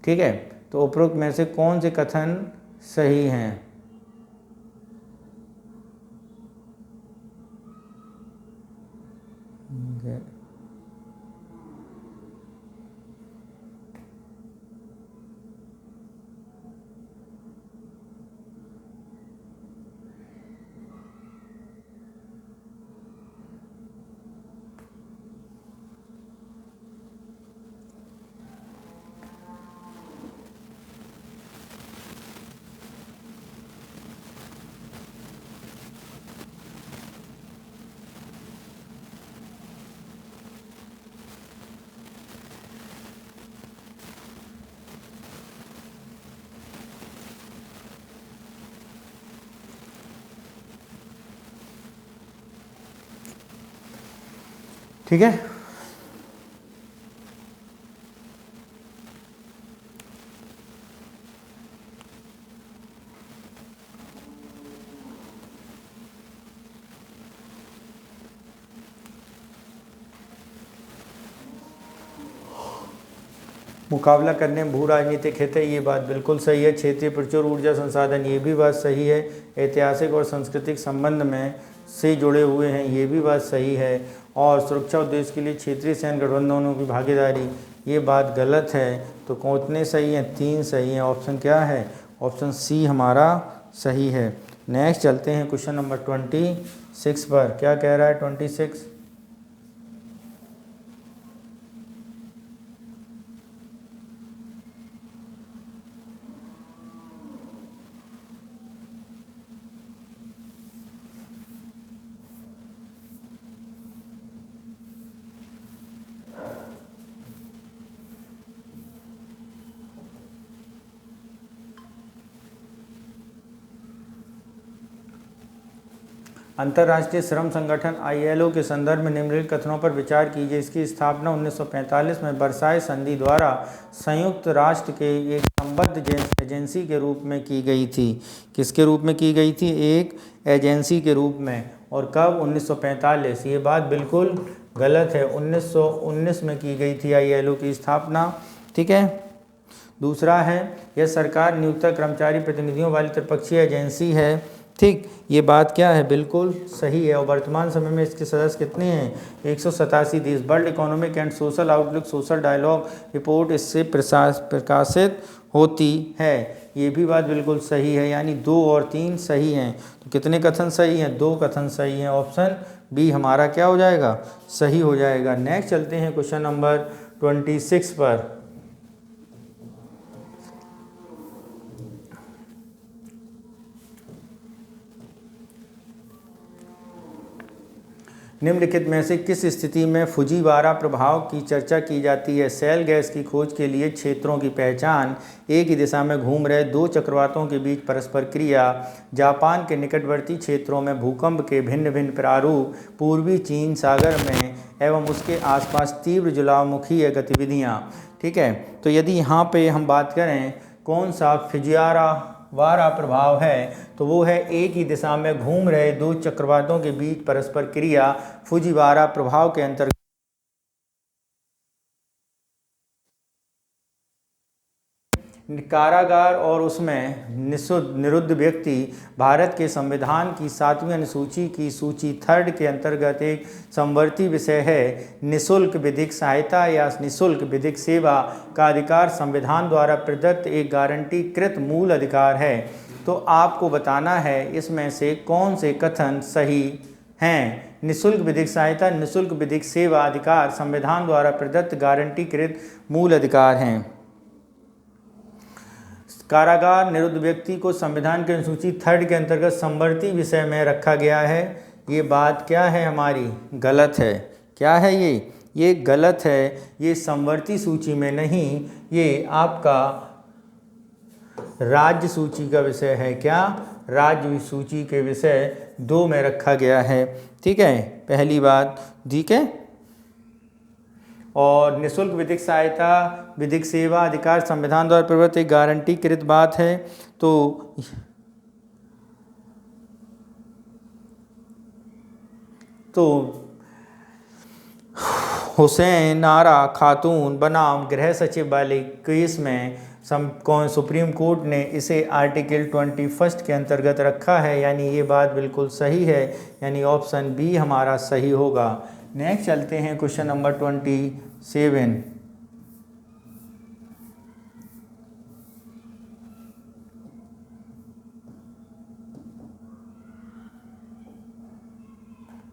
ठीक है, तो उपरोक्त में से कौन से कथन सही हैं? ठीक है। मुकाबला करने में भू राजनीतिक हित है, ये बात बिल्कुल सही है। क्षेत्रीय प्रचुर ऊर्जा संसाधन, ये भी बात सही है। ऐतिहासिक और सांस्कृतिक संबंध में से जुड़े हुए हैं, ये भी बात सही है। और सुरक्षा उद्देश्य के लिए क्षेत्रीय सैन्य गठबंधनों की भागीदारी, ये बात गलत है। तो कितने सही हैं? 3 सही हैं। ऑप्शन क्या है? ऑप्शन सी हमारा सही है। नेक्स्ट चलते हैं क्वेश्चन नंबर 26 पर। क्या कह रहा है 26? अंतर्राष्ट्रीय श्रम संगठन ILO के संदर्भ में निम्नलिखित कथनों पर विचार कीजिए। इसकी स्थापना 1945 में वर्साय संधि द्वारा संयुक्त राष्ट्र के एक संबद्ध एजेंसी के रूप में की गई थी। किसके रूप में की गई थी? एक एजेंसी के रूप में। और कब? 1945। ये बात बिल्कुल गलत है। 1919 में की गई थी ILO की स्थापना। ठीक है। दूसरा है, यह सरकार नियुक्त कर्मचारी प्रतिनिधियों वाली त्रिपक्षीय एजेंसी है। ठीक, ये बात क्या है? बिल्कुल सही है। और वर्तमान समय में इसके सदस्य कितने हैं? 187 देश। World economic and social outlook social dialogue report इससे प्रकाशित होती है। ये भी बात बिल्कुल सही है। यानी 2 और 3 सही हैं। तो कितने कथन सही हैं? 2 कथन सही हैं। ऑप्शन बी हमारा क्या हो जाएगा? सही हो जाएगा। नेक्स्ट चलते हैं क्वेश्चन नंबर 26 पर। निम्नलिखित में से किस स्थिति में फुजीवारा प्रभाव की चर्चा की जाती है? शेल गैस की खोज के लिए क्षेत्रों की पहचान, एक ही दिशा में घूम रहे 2 चक्रवातों के बीच परस्पर क्रिया, जापान के निकटवर्ती क्षेत्रों में भूकंप के भिन्न भिन्न प्रारूप, पूर्वी चीन सागर में एवं उसके आसपास तीव्र ज्वालामुखीय गतिविधियाँ। ठीक है। तो यदि यहाँ पे हम बात करें कौन सा फुजीवारा प्रभाव है, तो वो है एक ही दिशा में घूम रहे 2 चक्रवातों के बीच परस्पर क्रिया फुजीवारा प्रभाव के अंतर्गत कारागार और उसमें निरुद्ध व्यक्ति भारत के संविधान की 7वीं अनुसूची की सूची 3 के अंतर्गत एक समवर्ती विषय है। निःशुल्क विधिक सहायता या निःशुल्क विधिक सेवा का अधिकार संविधान द्वारा प्रदत्त एक गारंटीकृत मूल अधिकार है। तो आपको बताना है इसमें से कौन से कथन सही हैं। निःशुल्क विधिक सहायता, निःशुल्क विधिक सेवा अधिकार संविधान द्वारा प्रदत्त गारंटीकृत मूल अधिकार हैं। कारागार निरुद्ध व्यक्ति को संविधान की अनुसूची 3 के अंतर्गत समवर्ती विषय में रखा गया है। ये बात क्या है? हमारी गलत है। क्या है ये गलत है। ये समवर्ती सूची में नहीं, ये आपका राज्य सूची का विषय है। क्या? राज्य सूची के विषय 2 में रखा गया है। ठीक है, पहली बात। ठीक है। और निःशुल्क विधिक सहायता, विधिक सेवा अधिकार संविधान द्वारा प्रदत्त एक गारंटीकृत बात है। तो हुसैन आरा खातून बनाम गृह सचिव वाले केस में सुप्रीम कोर्ट ने इसे आर्टिकल 21 के अंतर्गत रखा है। यानी ये बात बिल्कुल सही है। यानी ऑप्शन बी हमारा सही होगा। नेक्स्ट चलते हैं क्वेश्चन नंबर 27।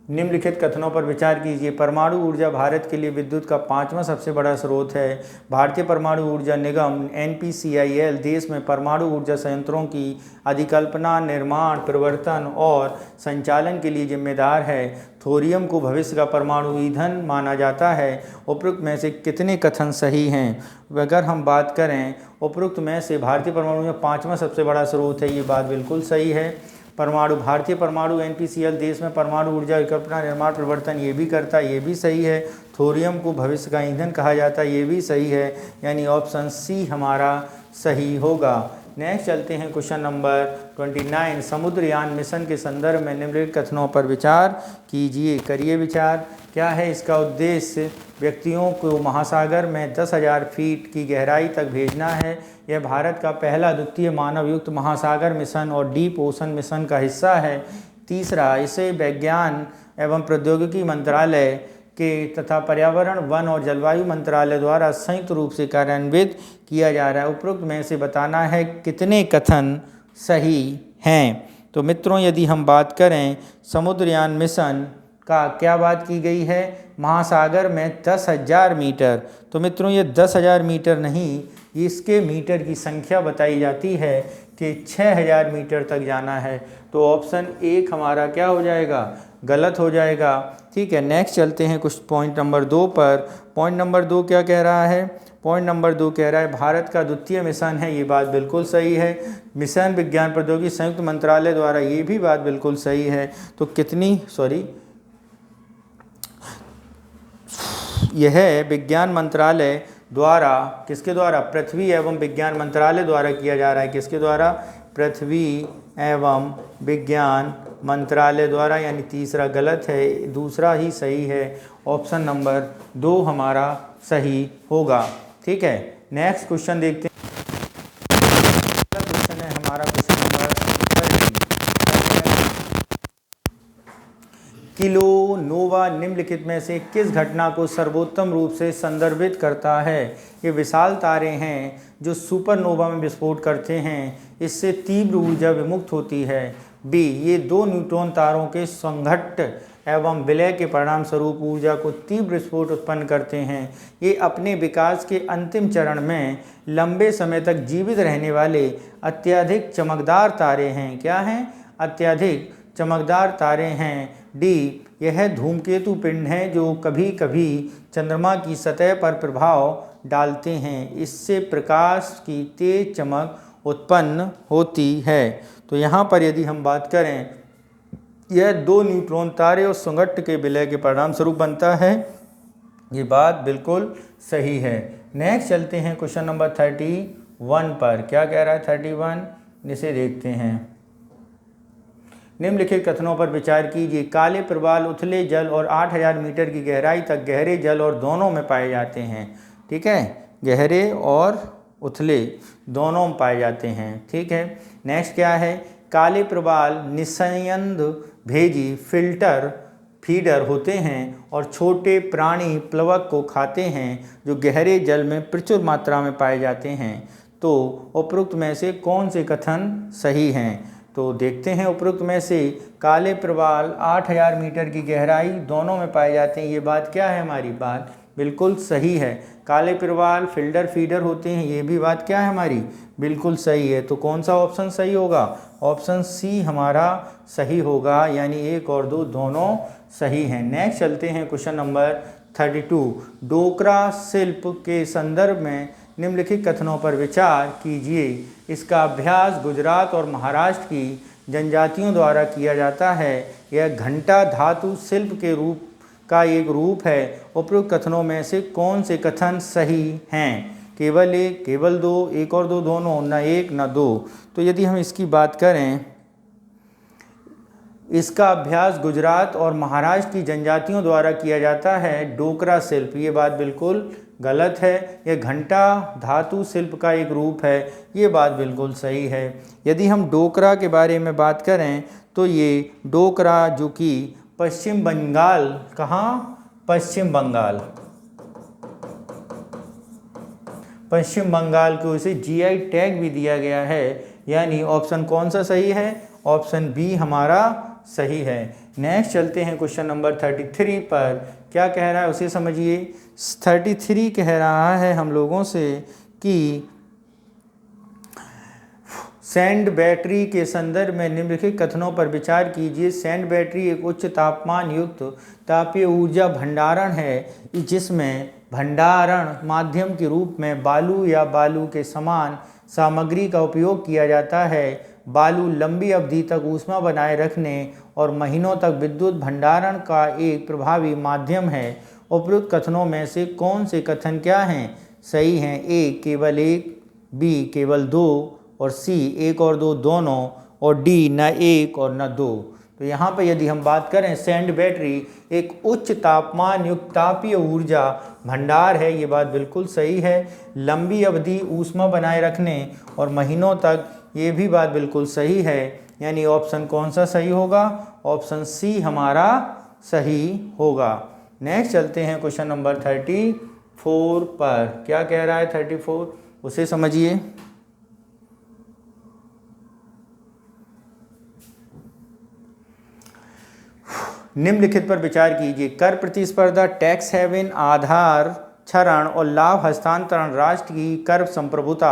निम्नलिखित कथनों पर विचार कीजिए। परमाणु ऊर्जा भारत के लिए विद्युत का 5वां सबसे बड़ा स्रोत है। भारतीय परमाणु ऊर्जा निगम NPCIL देश में परमाणु ऊर्जा संयंत्रों की अधिकल्पना, निर्माण, प्रवर्तन और संचालन के लिए जिम्मेदार है। थोरियम को भविष्य का परमाणु ईंधन माना जाता है। उपरोक्त में से कितने कथन सही हैं? अगर हम बात करें उपरोक्त में से भारतीय परमाणु ऊर्जा 5वां सबसे बड़ा स्रोत है, ये बात बिल्कुल सही है। परमाणु, भारतीय परमाणु NPCL देश में परमाणु ऊर्जा विकल्पना निर्माण प्रवर्तन, ये भी करता है, ये भी सही है। थोरियम को भविष्य का ईंधन कहा जाता है, ये भी सही है, यानी ऑप्शन सी हमारा सही होगा। नेक्स्ट चलते हैं क्वेश्चन नंबर 29। समुद्रयान मिशन के संदर्भ में निम्नलिखित कथनों पर विचार कीजिए। करिए विचार। क्या है इसका उद्देश्य? व्यक्तियों को महासागर में 10,000 फीट की गहराई तक भेजना है। यह भारत का पहला द्वितीय मानवयुक्त महासागर मिशन और डीप ओशन मिशन का हिस्सा है। तीसरा, इसे विज्ञान एवं प्रौद्योगिकी मंत्रालय के तथा पर्यावरण, वन और जलवायु मंत्रालय द्वारा संयुक्त रूप से कार्यान्वित किया जा रहा है। उपरोक्त में से बताना है कितने कथन सही हैं। तो मित्रों, यदि हम बात करें समुद्रयान मिशन का, क्या बात की गई है? महासागर में 10,000 मीटर। तो मित्रों, ये 10,000 मीटर नहीं, इसके मीटर की संख्या बताई जाती है कि 6,000 मीटर तक जाना है। तो ऑप्शन 1 हमारा क्या हो जाएगा? गलत हो जाएगा। ठीक है, नेक्स्ट चलते हैं कुछ पॉइंट नंबर 2 पर। पॉइंट नंबर 2 क्या कह रहा है? पॉइंट नंबर 2 कह रहा है भारत का द्वितीय मिशन है, ये बात बिल्कुल सही है। मिशन विज्ञान प्रौद्योगिकी संयुक्त मंत्रालय द्वारा, ये भी बात बिल्कुल सही है। तो यह विज्ञान मंत्रालय द्वारा, किसके द्वारा? पृथ्वी एवं विज्ञान मंत्रालय द्वारा किया जा रहा है। किसके द्वारा? पृथ्वी एवं विज्ञान मंत्रालय द्वारा, यानी तीसरा गलत है, दूसरा ही सही है। ऑप्शन नंबर 2 हमारा सही होगा। ठीक है, नेक्स्ट क्वेश्चन देखते हैं। क्वेश्चन है हमारा क्वेश्चन नंबर 30। किलोनोवा निम्नलिखित में से किस घटना को सर्वोत्तम रूप से संदर्भित करता है? ये विशाल तारे हैं जो सुपरनोवा में विस्फोट करते हैं, इससे तीव्र ऊर्जा विमुक्त होती है। बी, ये 2 न्यूट्रॉन तारों के संघट्ट एवं विलय के परिणाम स्वरूप ऊर्जा को तीव्र विस्फोट उत्पन्न करते हैं। ये अपने विकास के अंतिम चरण में लंबे समय तक जीवित रहने वाले अत्यधिक चमकदार तारे हैं। क्या हैं? अत्यधिक चमकदार तारे हैं। डी, यह धूमकेतु पिंड हैं जो कभी कभी चंद्रमा की सतह पर प्रभाव डालते हैं, इससे प्रकाश की तेज चमक उत्पन्न होती है। तो यहाँ पर यदि हम बात करें, यह 2 न्यूट्रॉन तारे और संघट्ट के विलय के परिणाम स्वरूप बनता है। ये बात बिल्कुल सही है। नेक्स्ट चलते हैं क्वेश्चन नंबर 31 पर। क्या कह रहा है 31? इसे देखते हैं। निम्नलिखित कथनों पर विचार कीजिए। काले प्रवाल उथले जल और 8,000 मीटर की गहराई तक गहरे जल और दोनों में पाए जाते हैं। ठीक है, गहरे और उथले दोनों में पाए जाते हैं। ठीक है, नेक्स्ट क्या है? काले प्रवाल निस्यंद भेजी फीडर होते हैं और छोटे प्राणी प्लवक को खाते हैं जो गहरे जल में प्रचुर मात्रा में पाए जाते हैं। तो उपरोक्त में से कौन से कथन सही हैं? तो देखते हैं उपरोक्त में से काले प्रवाल 8,000 मीटर की गहराई दोनों में पाए जाते हैं, ये बात क्या है? हमारी बात बिल्कुल सही है। काले प्रवाल फीडर होते हैं, ये भी बात क्या है? हमारी बिल्कुल सही है। तो कौन सा ऑप्शन सही होगा? ऑप्शन सी हमारा सही होगा, यानी 1 और 2 दोनों सही हैं। नेक्स्ट चलते हैं क्वेश्चन नंबर 32। डोकरा शिल्प के संदर्भ में निम्नलिखित कथनों पर विचार कीजिए। इसका अभ्यास गुजरात और महाराष्ट्र की जनजातियों द्वारा किया जाता है। यह घंटा धातु शिल्प के रूप का एक रूप है। उपरोक्त कथनों में से कौन से कथन सही हैं? केवल 1, केवल 2, 1 और 2 दोनों, न 1 न 2। तो यदि हम इसकी बात करें, इसका अभ्यास गुजरात और महाराष्ट्र की जनजातियों द्वारा किया जाता है डोकरा शिल्प, ये बात बिल्कुल गलत है। यह घंटा धातु शिल्प का एक रूप है, ये बात बिल्कुल सही है। यदि हम डोकरा के बारे में बात करें तो ये डोकरा जो कि पश्चिम बंगाल, कहाँ? पश्चिम बंगाल को इसे GI टैग भी दिया गया है, यानी ऑप्शन कौन सा सही है? ऑप्शन बी हमारा सही है। नेक्स्ट चलते हैं क्वेश्चन नंबर 33 पर। क्या कह रहा है उसे समझिए। 33 कह रहा है हम लोगों से कि सैंड बैटरी के संदर्भ में निम्नलिखित कथनों पर विचार कीजिए। सैंड बैटरी एक उच्च तापमान युक्त तापीय ऊर्जा भंडारण है, जिसमें भंडारण माध्यम के रूप में बालू या बालू के समान सामग्री का उपयोग किया जाता है। बालू लंबी अवधि तक ऊष्मा बनाए रखने और महीनों तक विद्युत भंडारण का एक प्रभावी माध्यम है। उपरोक्त कथनों में से कौन से कथन क्या हैं, सही हैं? ए केवल एक, बी केवल दो, और सी एक और दो दोनों, और डी न एक और न दो। तो यहाँ पर यदि हम बात करें, सैंड बैटरी एक उच्च तापमान युक्त तापीय ऊर्जा भंडार है, ये बात बिल्कुल सही है। लंबी अवधि ऊष्मा बनाए रखने और महीनों तक, ये भी बात बिल्कुल सही है। यानी ऑप्शन कौन सा सही होगा? ऑप्शन सी हमारा सही होगा। नेक्स्ट चलते हैं क्वेश्चन नंबर 34 पर। क्या कह रहा है 34, उसे समझिए। निम्नलिखित पर विचार कीजिए। कर प्रतिस्पर्धा, टैक्स हेवन, आधार क्षरण और लाभ हस्तांतरण राष्ट्र की कर संप्रभुता,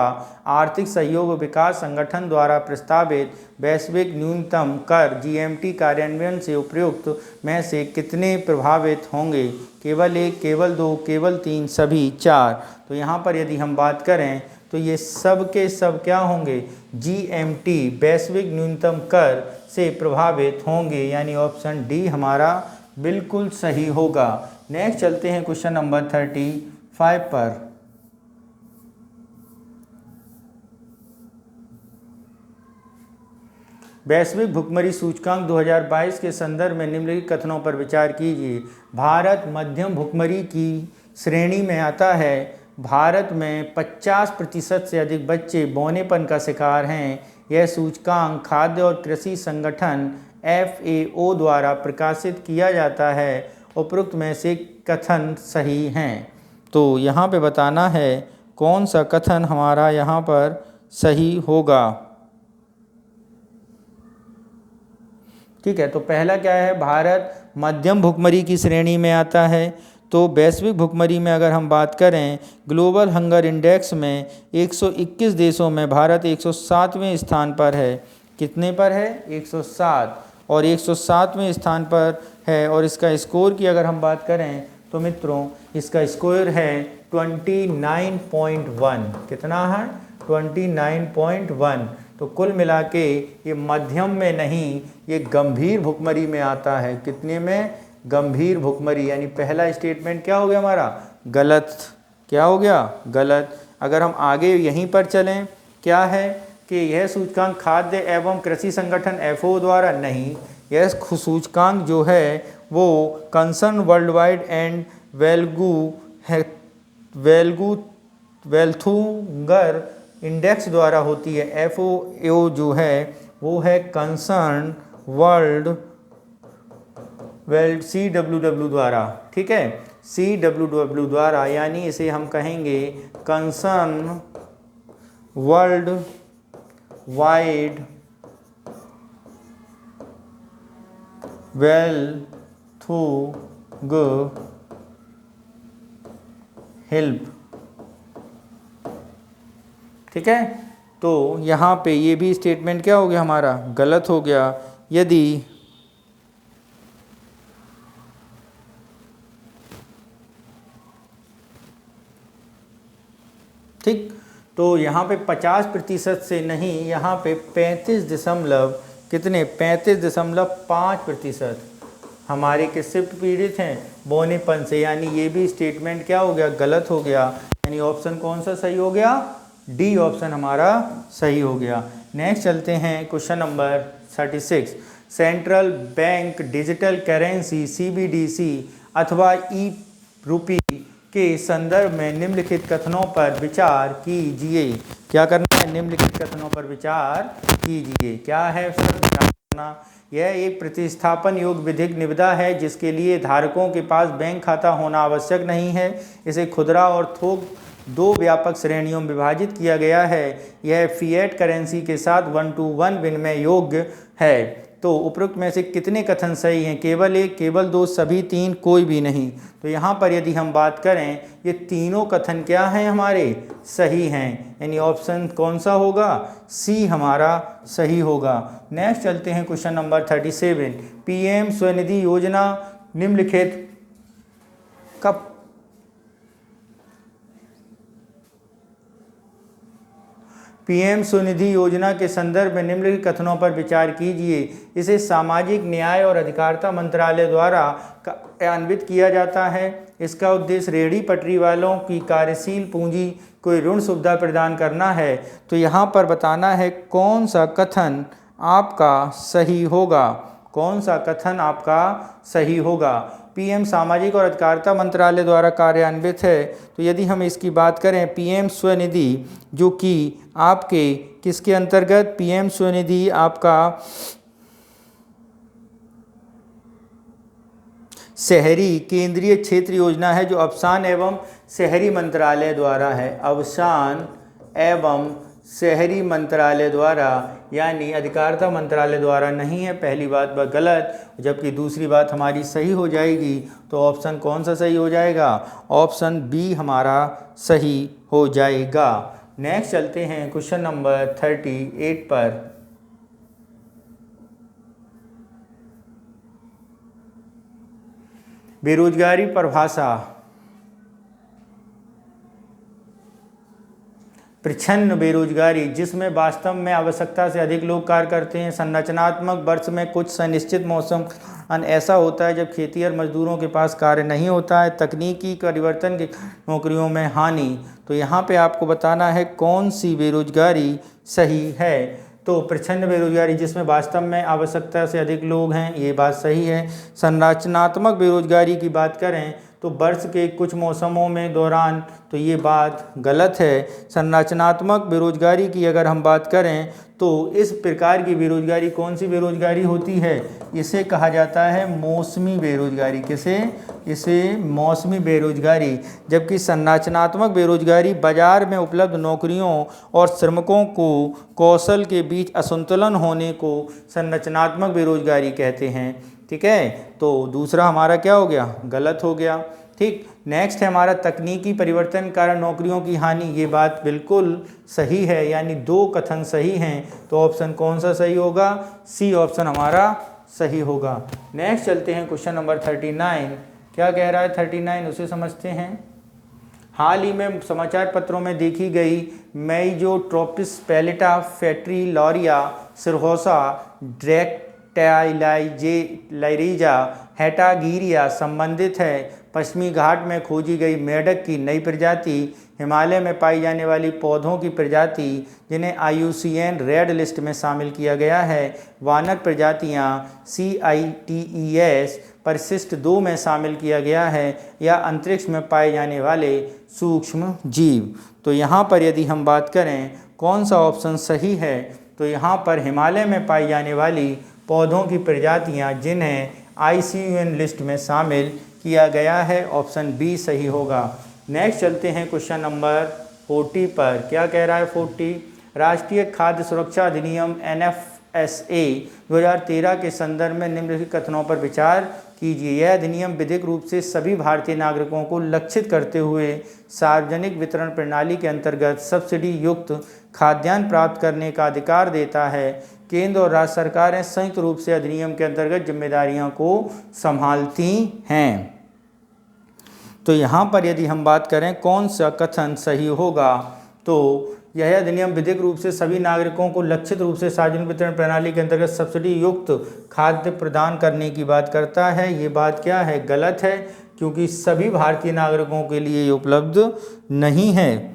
आर्थिक सहयोग और विकास संगठन द्वारा प्रस्तावित वैश्विक न्यूनतम कर जीएमटी कार्यान्वयन से उपयुक्त में से कितने प्रभावित होंगे? केवल एक, केवल दो, केवल तीन, सभी चार। तो यहाँ पर यदि हम बात करें तो ये सब के सब क्या होंगे? जीएमटी वैश्विक न्यूनतम कर से प्रभावित होंगे। यानी ऑप्शन डी हमारा बिल्कुल सही होगा। नेक्स्ट चलते हैं क्वेश्चन नंबर 35 पर। वैश्विक भुखमरी सूचकांक 2022 के संदर्भ में निम्नलिखित कथनों पर विचार कीजिए। भारत मध्यम भुखमरी की श्रेणी में आता है। भारत में 50% से अधिक बच्चे बौनेपन का शिकार हैं। यह सूचकांक खाद्य और कृषि संगठन FAO द्वारा प्रकाशित किया जाता है। उपरोक्त में से कथन सही हैं। तो यहाँ पे बताना है कौन सा कथन हमारा यहाँ पर सही होगा। ठीक है, तो पहला क्या है? भारत मध्यम भुखमरी की श्रेणी में आता है। तो वैश्विक भुखमरी में अगर हम बात करें, ग्लोबल हंगर इंडेक्स में 121 देशों में भारत 107वें स्थान पर है। कितने पर है? 107, और 107वें स्थान पर है। और इसका स्कोर की अगर हम बात करें तो मित्रों इसका स्कोर है 29.1। कितना है? 29.1। तो कुल मिला के ये मध्यम में नहीं, ये गंभीर भुखमरी में आता है। कितने में? गंभीर भुखमरी। यानी पहला स्टेटमेंट क्या हो गया हमारा? गलत। क्या हो गया? गलत। अगर हम आगे यहीं पर चलें, क्या है कि यह सूचकांक खाद्य एवं कृषि संगठन FAO द्वारा नहीं, यह सूचकांक जो है वो Concern Worldwide and Welthungerhilfe index द्वारा होती है। FAO जो है वो है कंसर्न वर्ल्ड CWW द्वारा। ठीक है, CWW द्वारा, यानी इसे हम कहेंगे concern world wide wealth help. ठीक है, तो यहाँ पे ये भी स्टेटमेंट क्या हो गया हमारा? गलत हो गया। यदि ठीक, तो यहाँ पे 50% से नहीं, यहाँ पे 35.5% हमारे किससे पीड़ित हैं? बौनेपन से। यानी ये भी स्टेटमेंट क्या हो गया? गलत हो गया। यानी ऑप्शन कौन सा सही हो गया? डी ऑप्शन हमारा सही हो गया। नेक्स्ट चलते हैं question number 36। Central bank digital currency CBDC अथवा ई रूपी के संदर्भ में निम्नलिखित कथनों पर विचार कीजिए। क्या करना है? निम्नलिखित कथनों पर विचार कीजिए। क्या है सर विचार करना? यह एक प्रतिस्थापन योग्य विधिक निविदा है जिसके लिए धारकों के पास बैंक खाता होना आवश्यक नहीं है। इसे खुदरा और थोक दो व्यापक श्रेणियों में विभाजित किया गया है। यह फिएट करेंसी के साथ 1-to-1 विनिमय योग्य है। तो उपरोक्त में से कितने कथन सही हैं? केवल एक, केवल दो, सभी तीन, कोई भी नहीं। तो यहाँ पर यदि हम बात करें, ये तीनों कथन क्या हैं? हमारे सही हैं। यानी ऑप्शन कौन सा होगा? सी हमारा सही होगा। नेक्स्ट चलते हैं क्वेश्चन नंबर 37। PM स्वनिधि योजना निम्नलिखित कब पीएम स्वनिधि योजना के संदर्भ में निम्नलिखित कथनों पर विचार कीजिए। इसे सामाजिक न्याय और अधिकारिता मंत्रालय द्वारा कार्यान्वित किया जाता है। इसका उद्देश्य रेहड़ी पटरी वालों की कार्यशील पूंजी को ऋण सुविधा प्रदान करना है। तो यहाँ पर बताना है कौन सा कथन आपका सही होगा, कौन सा कथन आपका सही होगा। पीएम सामाजिक और अधिकारिता मंत्रालय द्वारा कार्यान्वित है। तो यदि हम इसकी बात करें पीएम स्वनिधि, जो कि आपके किसके अंतर्गत, पीएम स्वनिधि आपका शहरी केंद्रीय क्षेत्र योजना है, जो अवसान एवं शहरी मंत्रालय द्वारा है। अवसान एवं शहरी मंत्रालय द्वारा, यानी अधिकारिता मंत्रालय द्वारा नहीं है। पहली बात गलत, जबकि दूसरी बात हमारी सही हो जाएगी। तो ऑप्शन कौन सा सही हो जाएगा, ऑप्शन बी हमारा सही हो जाएगा। नेक्स्ट चलते हैं क्वेश्चन नंबर 38 पर। बेरोजगारी परिभाषा। प्रच्छन्न बेरोजगारी, जिसमें वास्तव में आवश्यकता से अधिक लोग कार्य करते हैं। संरचनात्मक वर्ष में कुछ सुनिश्चित मौसम ऐसा होता है जब खेती और मजदूरों के पास कार्य नहीं होता है। तकनीकी परिवर्तन की नौकरियों में हानि। तो यहाँ पे आपको बताना है कौन सी बेरोजगारी सही है। तो प्रच्छन्न बेरोजगारी, जिसमें वास्तव में आवश्यकता से अधिक लोग हैं, ये बात सही है। संरचनात्मक बेरोजगारी की बात करें तो वर्ष के कुछ मौसमों में दौरान, तो ये बात गलत है। संरचनात्मक बेरोजगारी की अगर हम बात करें तो इस प्रकार की बेरोजगारी कौन सी बेरोजगारी होती है, इसे कहा जाता है मौसमी बेरोजगारी। किसे, इसे मौसमी बेरोजगारी। जबकि संरचनात्मक बेरोजगारी बाजार में उपलब्ध नौकरियों और श्रमिकों को कौशल के बीच असंतुलन होने को संरचनात्मक बेरोजगारी कहते हैं। ठीक है, तो दूसरा हमारा क्या हो गया, गलत हो गया। ठीक, नेक्स्ट है हमारा तकनीकी परिवर्तन के कारण नौकरियों की हानि। ये बात बिल्कुल सही है, यानी दो कथन सही हैं। तो ऑप्शन कौन सा सही होगा, सी ऑप्शन हमारा सही होगा। नेक्स्ट चलते हैं क्वेश्चन नंबर 39। क्या कह रहा है 39, उसे समझते हैं। हाल ही में समाचार पत्रों में देखी गई मेइजोट्रोपिस पैलेटा फेट्रिलॉरिया सिरहोसा ड्रैक्टाइलाइजा हेटागिरिया संबंधित है। पश्चिमी घाट में खोजी गई मेढक की नई प्रजाति, हिमालय में पाई जाने वाली पौधों की प्रजाति जिन्हें IUCN रेड लिस्ट में शामिल किया गया है। वानर प्रजातियां CITES परिशिष्ट 2 में शामिल किया गया है, या अंतरिक्ष में पाए जाने वाले सूक्ष्म जीव। तो यहाँ पर यदि हम बात करें कौन सा ऑप्शन सही है, तो यहाँ पर हिमालय में पाई जाने वाली पौधों की प्रजातियाँ जिन्हें IUCN लिस्ट में शामिल किया गया है, ऑप्शन बी सही होगा। नेक्स्ट चलते हैं क्वेश्चन नंबर 40 पर। क्या कह रहा है 40, राष्ट्रीय खाद्य सुरक्षा अधिनियम NFSA 2013 के संदर्भ में निम्नलिखित कथनों पर विचार कीजिए। यह अधिनियम विधिक रूप से सभी भारतीय नागरिकों को लक्षित करते हुए सार्वजनिक वितरण प्रणाली के अंतर्गत सब्सिडी युक्त खाद्यान्न प्राप्त करने का अधिकार देता है। केंद्र और राज्य सरकारें संयुक्त रूप से अधिनियम के अंतर्गत जिम्मेदारियों को संभालती हैं। तो यहाँ पर यदि हम बात करें कौन सा कथन सही होगा, तो यह अधिनियम विधिक रूप से सभी नागरिकों को लक्षित रूप से सार्वजनिक वितरण प्रणाली के अंतर्गत सब्सिडी युक्त खाद्य प्रदान करने की बात करता है। ये बात क्या है, गलत है, क्योंकि सभी भारतीय नागरिकों के लिए ये उपलब्ध नहीं है।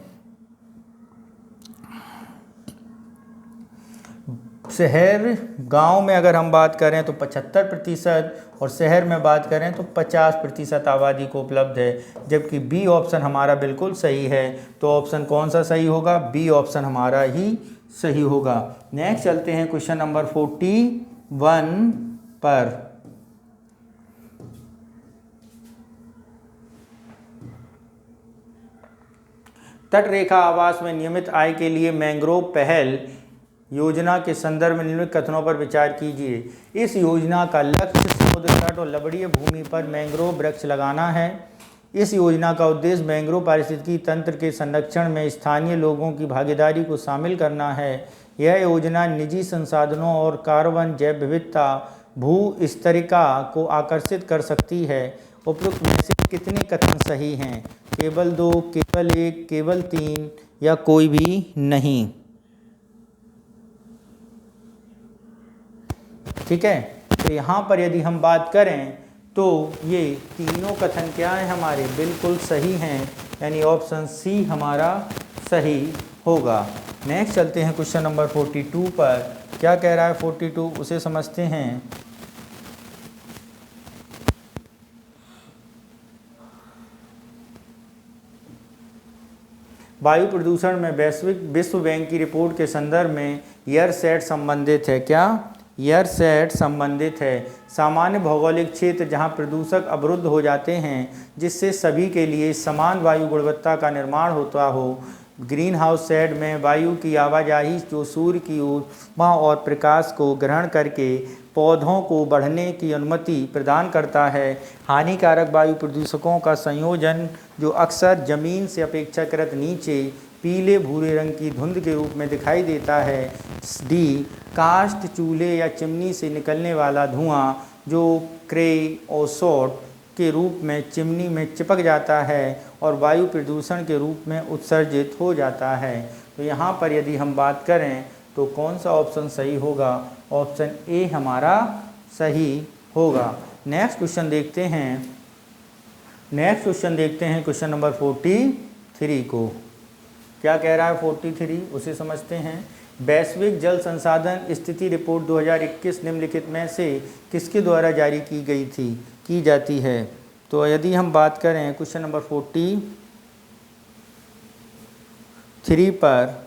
शहर गांव में अगर हम बात करें तो 75% और शहर में बात करें तो 50% आबादी को उपलब्ध है, जबकि बी ऑप्शन हमारा बिल्कुल सही है। तो ऑप्शन कौन सा सही होगा, बी ऑप्शन हमारा ही सही होगा। नेक्स्ट चलते हैं क्वेश्चन नंबर 41 पर। तटरेखा आवास में नियमित आय के लिए मैंग्रोव पहल योजना के संदर्भ में निम्नलिखित कथनों पर विचार कीजिए। इस योजना का लक्ष्य समुद्र तट और लवणीय भूमि पर मैंग्रोव वृक्ष लगाना है। इस योजना का उद्देश्य मैंग्रोव पारिस्थितिकी तंत्र के संरक्षण में स्थानीय लोगों की भागीदारी को शामिल करना है। यह योजना निजी संसाधनों और कार्बन जैव विविधता भूस्तरिका को आकर्षित कर सकती है। उपरोक्त में से कितने कथन सही हैं, केवल 2, केवल 1, केवल 3 या कोई भी नहीं। ठीक है। तो यहाँ पर यदि हम बात करें तो ये तीनों कथन क्या हैं हमारे, बिल्कुल सही हैं, यानी ऑप्शन सी हमारा सही होगा। नेक्स्ट चलते हैं क्वेश्चन नंबर 42 पर। क्या कह रहा है 42, उसे समझते हैं। वायु प्रदूषण में वैश्विक विश्व बैंक की रिपोर्ट के संदर्भ में एयरसेट संबंधित है। क्या एयरसेट संबंधित है? सामान्य भौगोलिक क्षेत्र जहां प्रदूषक अवरुद्ध हो जाते हैं जिससे सभी के लिए समान वायु गुणवत्ता का निर्माण होता हो। ग्रीन हाउस सेट में वायु की आवाजाही जो सूर्य की ऊष्मा और प्रकाश को ग्रहण करके पौधों को बढ़ने की अनुमति प्रदान करता है। हानिकारक वायु प्रदूषकों का संयोजन जो अक्सर जमीन से अपेक्षाकृत नीचे पीले भूरे रंग की धुंध के रूप में दिखाई देता है। डी, काष्ठ चूल्हे या चिमनी से निकलने वाला धुआं जो क्रेओसोट के रूप में चिमनी में चिपक जाता है और वायु प्रदूषण के रूप में उत्सर्जित हो जाता है। तो यहाँ पर यदि हम बात करें तो कौन सा ऑप्शन सही होगा? ऑप्शन ए हमारा सही होगा। नेक्स्ट क्वेश्चन देखते हैं। क्वेश्चन नंबर 43 को। क्या कह रहा है 43, उसे समझते हैं। वैश्विक जल संसाधन स्थिति रिपोर्ट 2021 निम्नलिखित में से किसके द्वारा जारी की जाती है? तो यदि हम बात करें क्वेश्चन नंबर 43 पर,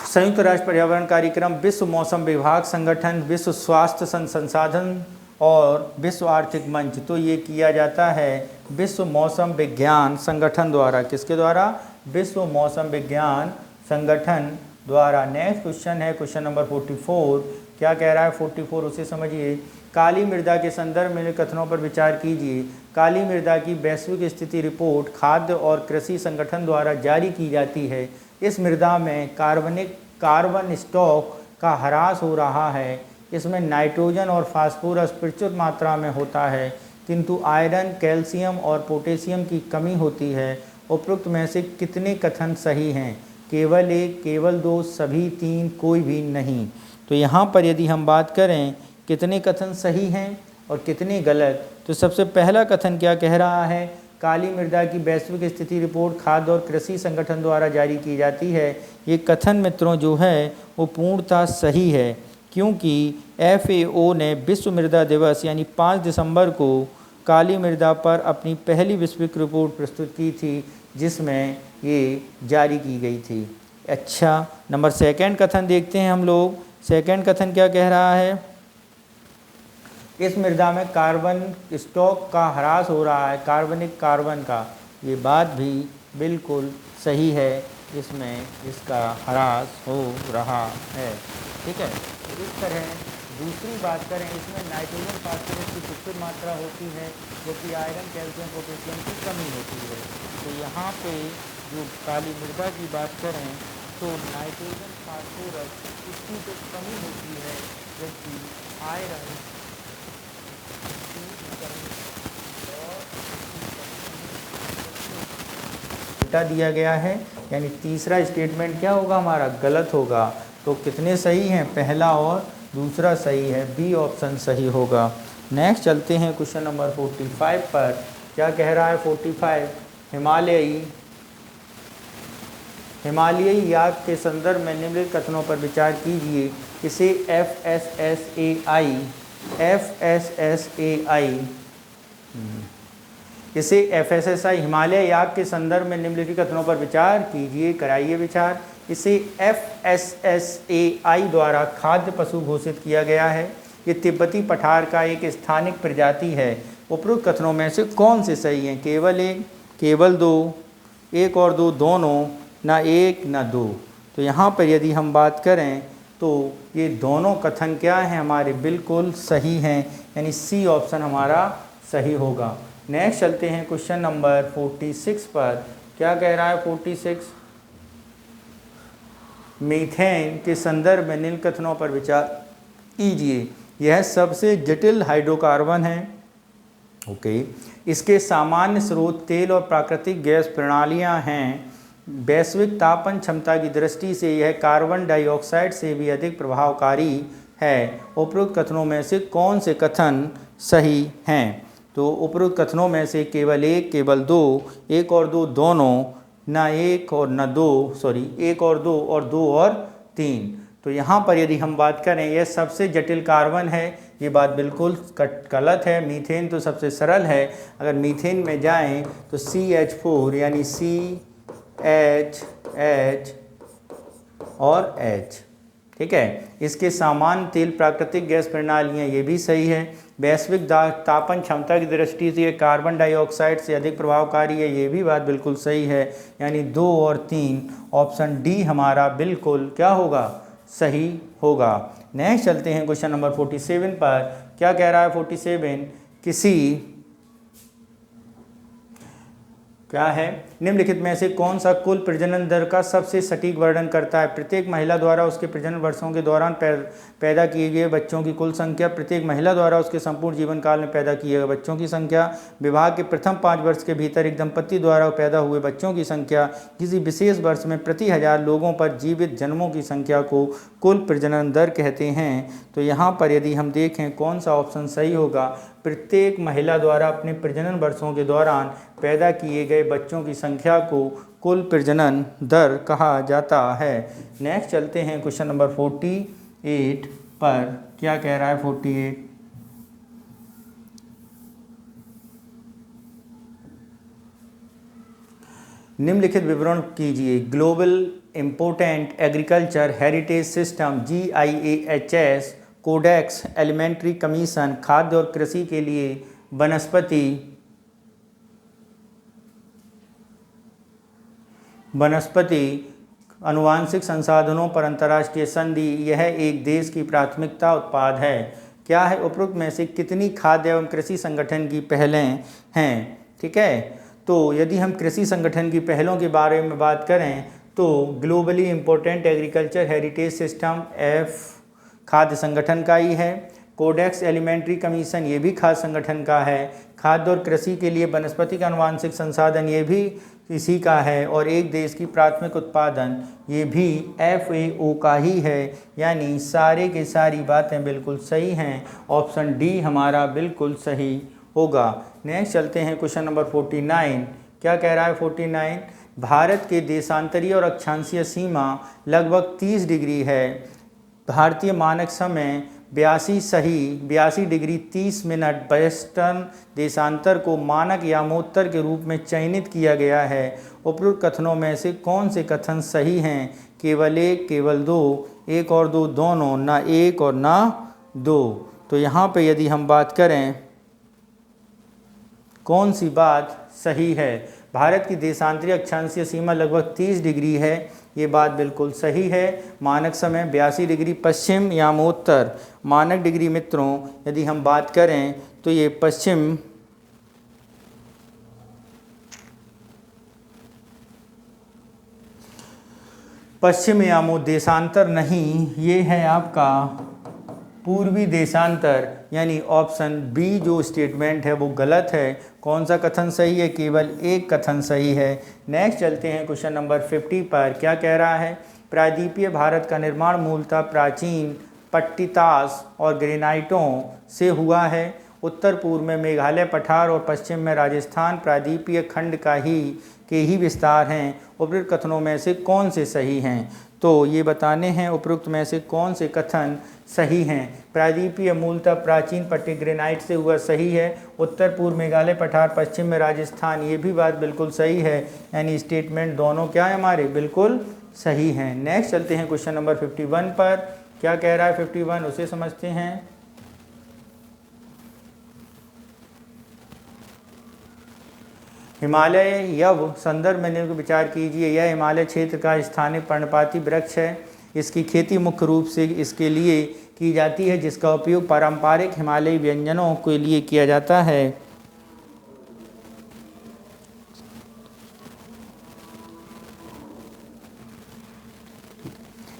संयुक्त राष्ट्र पर्यावरण कार्यक्रम, विश्व मौसम विभाग संगठन, विश्व स्वास्थ्य संसाधन और विश्व आर्थिक मंच। तो ये किया जाता है विश्व मौसम विज्ञान संगठन द्वारा। किसके द्वारा? विश्व मौसम विज्ञान संगठन द्वारा। नेक्स्ट क्वेश्चन है क्वेश्चन नंबर 44। क्या कह रहा है 44, उसे समझिए। काली मृदा के संदर्भ में कथनों पर विचार कीजिए। काली मृदा की वैश्विक स्थिति रिपोर्ट खाद्य और कृषि संगठन द्वारा जारी की जाती है। इस मृदा में कार्बन स्टॉक का ह्रास हो रहा है। इसमें नाइट्रोजन और फास्फोरस प्रचुर मात्रा में होता है किंतु आयरन, कैल्शियम और पोटेशियम की कमी होती है। उपरोक्त में से कितने कथन सही हैं? केवल एक, केवल दो, सभी तीन, कोई भी नहीं। तो यहाँ पर यदि हम बात करें कितने कथन सही हैं और कितने गलत, तो सबसे पहला कथन क्या कह रहा है? काली मृदा की वैश्विक स्थिति रिपोर्ट खाद्य और कृषि संगठन द्वारा जारी की जाती है। ये कथन मित्रों जो है वो पूर्णतः सही है, क्योंकि FAO ने विश्व मृदा दिवस यानी 5 दिसंबर को काली मृदा पर अपनी पहली वैश्विक रिपोर्ट प्रस्तुत की थी जिसमें ये जारी की गई थी। अच्छा, नंबर सेकंड कथन देखते हैं हम लोग। सेकंड कथन क्या कह रहा है? इस मृदा में कार्बन स्टॉक का ह्रास हो रहा है, कार्बन का। ये बात भी बिल्कुल सही है, इसमें इसका ह्रास हो रहा है। ठीक है। तो इस तरह दूसरी बात करें, इसमें नाइट्रोजन फास्फोरस की प्रचुर मात्रा होती है जबकि आयरन, कैल्शियम, पोटेशियम की कमी होती है। तो यहाँ पे जो काली मृदा की बात करें तो नाइट्रोजन फास्फोरस इसकी तो कमी होती है जबकि आयरन हटा दिया गया है, यानी तीसरा स्टेटमेंट क्या होगा हमारा? गलत होगा। तो कितने सही हैं? पहला और दूसरा सही है, बी ऑप्शन सही होगा। नेक्स्ट चलते हैं क्वेश्चन नंबर 45 पर। क्या कह रहा है 45? हिमालयी याक के संदर्भ में निम्नलिखित कथनों पर विचार कीजिए। इसे FSSAI हिमालय याक के संदर्भ में निम्नलिखित कथनों पर विचार कीजिए, कराइए विचार। इसे FSSAI द्वारा खाद्य पशु घोषित किया गया है। ये तिब्बती पठार का एक स्थानिक प्रजाति है। उपरोक्त कथनों में से कौन से सही हैं? केवल एक, केवल दो, एक और दो, दोनों, ना एक ना दो। तो यहाँ पर यदि हम बात करें तो ये दोनों कथन क्या हैं हमारे? बिल्कुल सही हैं, यानी सी ऑप्शन हमारा सही होगा। नेक्स्ट चलते हैं क्वेश्चन नंबर 46 पर। क्या कह रहा है 46? मीथेन के संदर्भ में निम्न कथनों पर विचार कीजिए। यह सबसे जटिल हाइड्रोकार्बन है। ओके। इसके सामान्य स्रोत तेल और प्राकृतिक गैस प्रणालियां हैं। वैश्विक तापन क्षमता की दृष्टि से यह कार्बन डाइऑक्साइड से भी अधिक प्रभावकारी है। उपरोक्त कथनों में से कौन से कथन सही हैं? तो उपरोक्त कथनों में से केवल एक, केवल दो, एक और दो दोनों, ना एक और ना दो, एक और दो और दो और तीन। तो यहाँ पर यदि हम बात करें, यह सबसे जटिल कार्बन है, ये बात बिल्कुल गलत है। मीथेन तो सबसे सरल है। अगर मीथेन में जाएं तो CH4 यानी CH और H, ठीक है। इसके सामान्य तेल प्राकृतिक गैस प्रणालियाँ, ये भी सही है। वैश्विक तापन क्षमता की दृष्टि से ये कार्बन डाइऑक्साइड से अधिक प्रभावकारी है, ये भी बात बिल्कुल सही है। यानी 2 और 3, ऑप्शन डी हमारा बिल्कुल क्या होगा? सही होगा। नेक्स्ट चलते हैं क्वेश्चन नंबर 47 पर। क्या कह रहा है 47? क्या है? निम्नलिखित में से कौन सा कुल प्रजनन दर का सबसे सटीक वर्णन करता है? प्रत्येक महिला द्वारा उसके प्रजनन वर्षों के दौरान पैदा किए गए बच्चों की कुल संख्या, प्रत्येक महिला द्वारा उसके संपूर्ण जीवन काल में पैदा किए गए बच्चों की संख्या, विवाह के प्रथम 5 वर्ष के भीतर एक दंपति द्वारा पैदा हुए बच्चों की संख्या, किसी विशेष वर्ष में प्रति 1000 लोगों पर जीवित जन्मों की संख्या को कुल प्रजनन दर कहते हैं। तो यहाँ पर यदि हम देखें कौन सा ऑप्शन सही होगा? प्रत्येक महिला द्वारा अपने प्रजनन वर्षों के दौरान पैदा किए गए बच्चों की संख्या को कुल प्रजनन दर कहा जाता है। नेक्स्ट चलते हैं क्वेश्चन नंबर 48 पर। क्या कह रहा है 48? निम्नलिखित विवरण कीजिए। Global important agriculture heritage system GIAHS, codex elementary commission, खाद्य और कृषि के लिए वनस्पति अनुवांशिक संसाधनों पर अंतर्राष्ट्रीय संधि, यह एक देश की प्राथमिकता उत्पाद है। क्या है? उपरोक्त में से कितनी खाद्य एवं कृषि संगठन की पहलें हैं? ठीक है, तो यदि हम कृषि संगठन की पहलों के बारे में बात करें तो globally important agriculture heritage system F खाद्य संगठन का ही है। कोडेक्स एलिमेंट्री कमीशन, ये भी खाद्य संगठन का है। खाद्य और कृषि के लिए वनस्पति का अनुवांशिक संसाधन, ये भी इसी का है। और एक देश की प्राथमिक उत्पादन, ये भी FAO का ही है। यानी सारे के सारी बातें बिल्कुल सही हैं। ऑप्शन डी हमारा बिल्कुल सही होगा। नेक्स्ट चलते हैं क्वेश्चन नंबर 49। क्या कह रहा है 49? भारत के देशांतरीय और अक्षांशीय सीमा लगभग 30 डिग्री है। भारतीय मानक समय 82 डिग्री 30 मिनट वेस्टर्न देशांतर को मानक यामोत्तर के रूप में चयनित किया गया है। उपरोक्त कथनों में से कौन से कथन सही हैं? केवल एक, केवल दो, एक और दो दोनों, ना एक और ना दो। तो यहाँ पे यदि हम बात करें कौन सी बात सही है? भारत की देशांतरीय अक्षांशीय सीमा लगभग 30 डिग्री है, ये बात बिल्कुल सही है। मानक समय 82 डिग्री पश्चिम यामोत्तर। मानक डिग्री मित्रों यदि हम बात करें तो ये पश्चिम यामो देशांतर नहीं, ये है आपका पूर्वी देशांतर। यानी ऑप्शन बी जो स्टेटमेंट है वो गलत है। कौन सा कथन सही है? केवल एक कथन सही है। नेक्स्ट चलते हैं क्वेश्चन नंबर 50 पर। क्या कह रहा है? प्रायद्वीपीय भारत का निर्माण मूलतः प्राचीन पट्टितास और ग्रेनाइटों से हुआ है। उत्तर पूर्व में मेघालय पठार और पश्चिम में राजस्थान प्रायद्वीपीय खंड के ही विस्तार हैं। उपरोक्त कथनों में से कौन से सही हैं? तो ये बताने हैं उपरोक्त में से कौन से कथन सही हैं। प्रायद्वीपीय मूलतः प्राचीन पट्टी ग्रेनाइट से हुआ, सही है। उत्तर पूर्व मेघालय पठार, पश्चिम में राजस्थान, ये भी बात बिल्कुल सही है। यानी स्टेटमेंट दोनों क्या है हमारे? बिल्कुल सही हैं। नेक्स्ट चलते हैं क्वेश्चन नंबर 51 पर। क्या कह रहा है 51? उसे समझते हैं। हिमालय यव संदर्भ में निम्न विचार कीजिए। यह हिमालय क्षेत्र का स्थानिक पर्णपाती वृक्ष है। इसकी खेती मुख्य रूप से इसके लिए की जाती है जिसका उपयोग पारंपरिक हिमालयी व्यंजनों के लिए किया जाता है।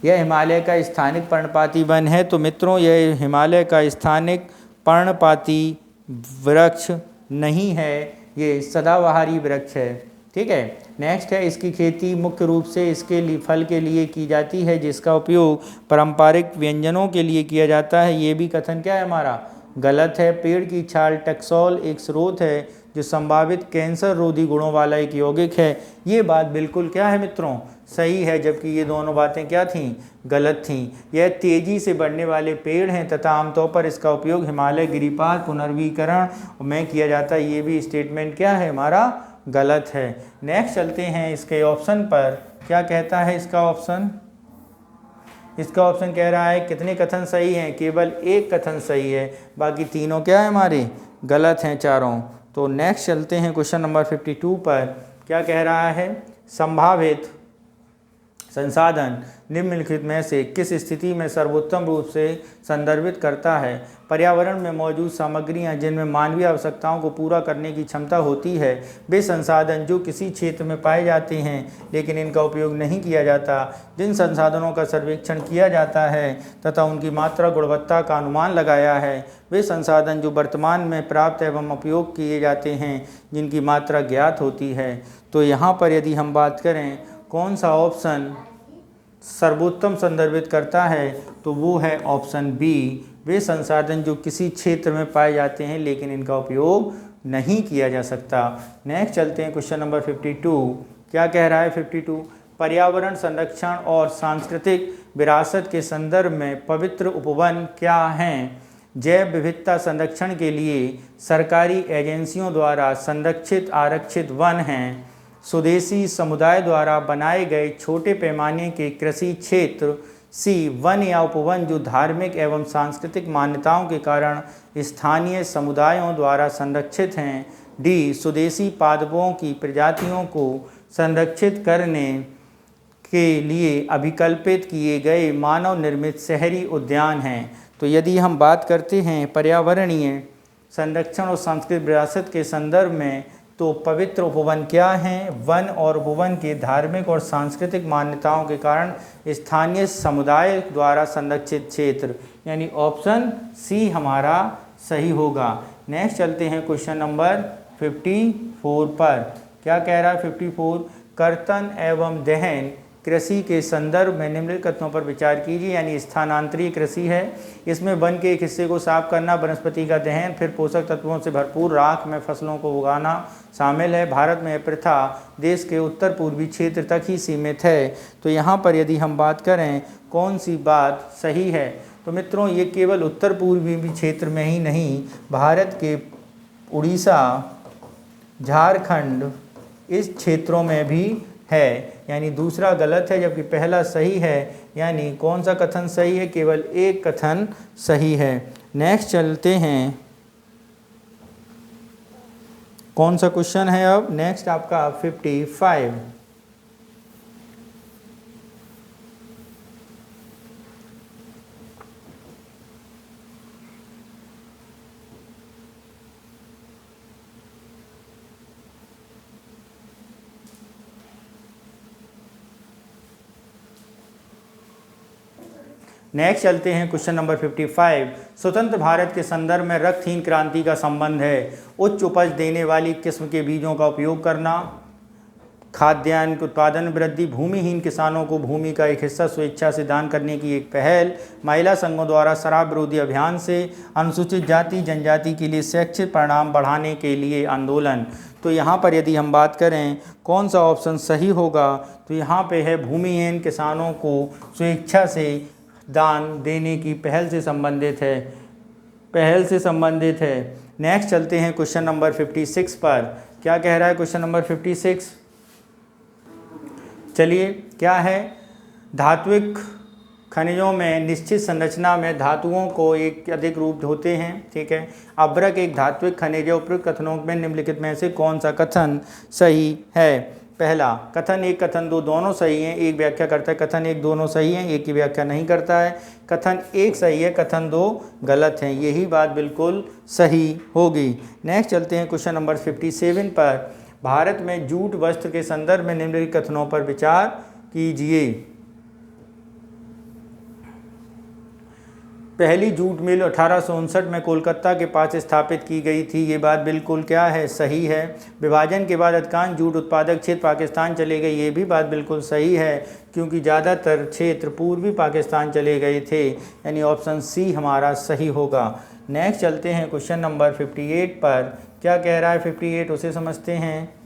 यह हिमालय का स्थानिक पर्णपाती वन है। तो मित्रों यह हिमालय का स्थानिक पर्णपाती वृक्ष नहीं है, ये सदाबहारी वृक्ष है। ठीक है। नेक्स्ट है, इसकी खेती मुख्य रूप से इसके लिए फल के लिए की जाती है, जिसका उपयोग पारंपरिक व्यंजनों के लिए किया जाता है। ये भी कथन क्या है हमारा, गलत है। पेड़ की छाल टैक्सोल एक स्रोत है जो संभावित कैंसर रोधी गुणों वाला एक यौगिक है। ये बात बिल्कुल क्या है मित्रों, सही है, जबकि ये दोनों बातें क्या थीं, गलत थीं। यह तेज़ी से बढ़ने वाले पेड़ हैं तथा आमतौर पर इसका उपयोग हिमालय गिरिपात पुनर्वीकरण में किया जाता है। ये भी स्टेटमेंट क्या है हमारा, गलत है। नेक्स्ट चलते हैं इसके ऑप्शन पर, क्या कहता है इसका ऑप्शन। इसका ऑप्शन कह रहा है कितने कथन सही हैं, केवल एक कथन सही है, बाकी तीनों क्या है हमारे, गलत हैं चारों। तो नेक्स्ट चलते हैं क्वेश्चन नंबर 52 पर, क्या कह रहा है, संभावित संसाधन निम्नलिखित में से किस स्थिति में सर्वोत्तम रूप से संदर्भित करता है। पर्यावरण में मौजूद सामग्रियां जिनमें मानवीय आवश्यकताओं को पूरा करने की क्षमता होती है, वे संसाधन जो किसी क्षेत्र में पाए जाते हैं लेकिन इनका उपयोग नहीं किया जाता। जिन संसाधनों का सर्वेक्षण किया जाता है तथा उनकी मात्रा गुणवत्ता का अनुमान लगाया है, वे संसाधन जो वर्तमान में प्राप्त एवं उपयोग किए जाते हैं, जिनकी मात्रा ज्ञात होती है। तो यहाँ पर यदि हम बात करें कौन सा ऑप्शन सर्वोत्तम संदर्भित करता है, तो वो है ऑप्शन बी, वे संसाधन जो किसी क्षेत्र में पाए जाते हैं लेकिन इनका उपयोग नहीं किया जा सकता। नेक्स्ट चलते हैं क्वेश्चन नंबर 52, क्या कह रहा है 52, पर्यावरण संरक्षण और सांस्कृतिक विरासत के संदर्भ में पवित्र उपवन क्या हैं। जैव विविधता संरक्षण के लिए सरकारी एजेंसियों द्वारा संरक्षित आरक्षित वन हैं। स्वदेशी समुदाय द्वारा बनाए गए छोटे पैमाने के कृषि क्षेत्र। सी, वन या उपवन जो धार्मिक एवं सांस्कृतिक मान्यताओं के कारण स्थानीय समुदायों द्वारा संरक्षित हैं। डी, स्वदेशी पादपों की प्रजातियों को संरक्षित करने के लिए अभिकल्पित किए गए मानव निर्मित शहरी उद्यान हैं। तो यदि हम बात करते हैं पर्यावरणीय संरक्षण और सांस्कृतिक विरासत के संदर्भ में, तो पवित्र उपवन क्या हैं, वन और उपवन के धार्मिक और सांस्कृतिक मान्यताओं के कारण स्थानीय समुदाय द्वारा संरक्षित क्षेत्र, यानी ऑप्शन सी हमारा सही होगा। नेक्स्ट चलते हैं क्वेश्चन नंबर 54 पर, क्या कह रहा है 54, कर्तन एवं दहन कृषि के संदर्भ में निम्नलिखित कथनों पर विचार कीजिए। यानी स्थानांतरीय कृषि है, इसमें वन के एक हिस्से को साफ करना, वनस्पति का दहन, फिर पोषक तत्वों से भरपूर राख में फसलों को उगाना शामिल है। भारत में प्रथा देश के उत्तर पूर्वी क्षेत्र तक ही सीमित है। तो यहाँ पर यदि हम बात करें कौन सी बात सही है, तो मित्रों ये केवल उत्तर पूर्वी क्षेत्र में ही नहीं, भारत के उड़ीसा, झारखंड इस क्षेत्रों में भी है। यानी दूसरा गलत है जबकि पहला सही है। यानी कौन सा कथन सही है, केवल एक कथन सही है। नेक्स्ट चलते हैं, कौन सा क्वेश्चन है अब नेक्स्ट आपका 55, नेक्स्ट चलते हैं क्वेश्चन नंबर 55, स्वतंत्र भारत के संदर्भ में रक्तहीन क्रांति का संबंध है। उच्च उपज देने वाली किस्म के बीजों का उपयोग करना, खाद्यान्न उत्पादन वृद्धि, भूमिहीन किसानों को भूमि का एक हिस्सा स्वेच्छा से दान करने की एक पहल, महिला संघों द्वारा शराब विरोधी अभियान से अनुसूचित जाति जनजाति के लिए शैक्षिक परिणाम बढ़ाने के लिए आंदोलन। तो यहाँ पर यदि हम बात करें कौन सा ऑप्शन सही होगा, तो यहाँ पे है भूमिहीन किसानों को स्वेच्छा से दान देने की पहल से संबंधित है, पहल से संबंधित है। नेक्स्ट चलते हैं क्वेश्चन नंबर 56 पर, क्या कह रहा है क्वेश्चन नंबर 56, चलिए क्या है, धात्विक खनिजों में निश्चित संरचना में धातुओं को एक अधिक रूप होते हैं, ठीक है। अभ्रक एक धात्विक खनिज है। उपयुक्त कथनों में निम्नलिखित में से कौन सा कथन सही है। पहला, कथन एक कथन दो दोनों सही हैं, एक व्याख्या करता है कथन एक दोनों सही हैं, एक की व्याख्या नहीं करता है। कथन एक सही है, कथन दो गलत हैं, यही बात बिल्कुल सही होगी। नेक्स्ट चलते हैं क्वेश्चन नंबर 57 पर, भारत में जूट वस्त्र के संदर्भ में निम्नलिखित कथनों पर विचार कीजिए। पहली जूट मिल 1859 में कोलकाता के पास स्थापित की गई थी। ये बात बिल्कुल क्या है, सही है। विभाजन के बाद अधिकांश जूट उत्पादक क्षेत्र पाकिस्तान चले गए। ये भी बात बिल्कुल सही है, क्योंकि ज़्यादातर क्षेत्र पूर्वी पाकिस्तान चले गए थे, यानी ऑप्शन सी हमारा सही होगा। नेक्स्ट चलते हैं क्वेश्चन नंबर 58 पर। क्या कह रहा है 58, उसे समझते हैं।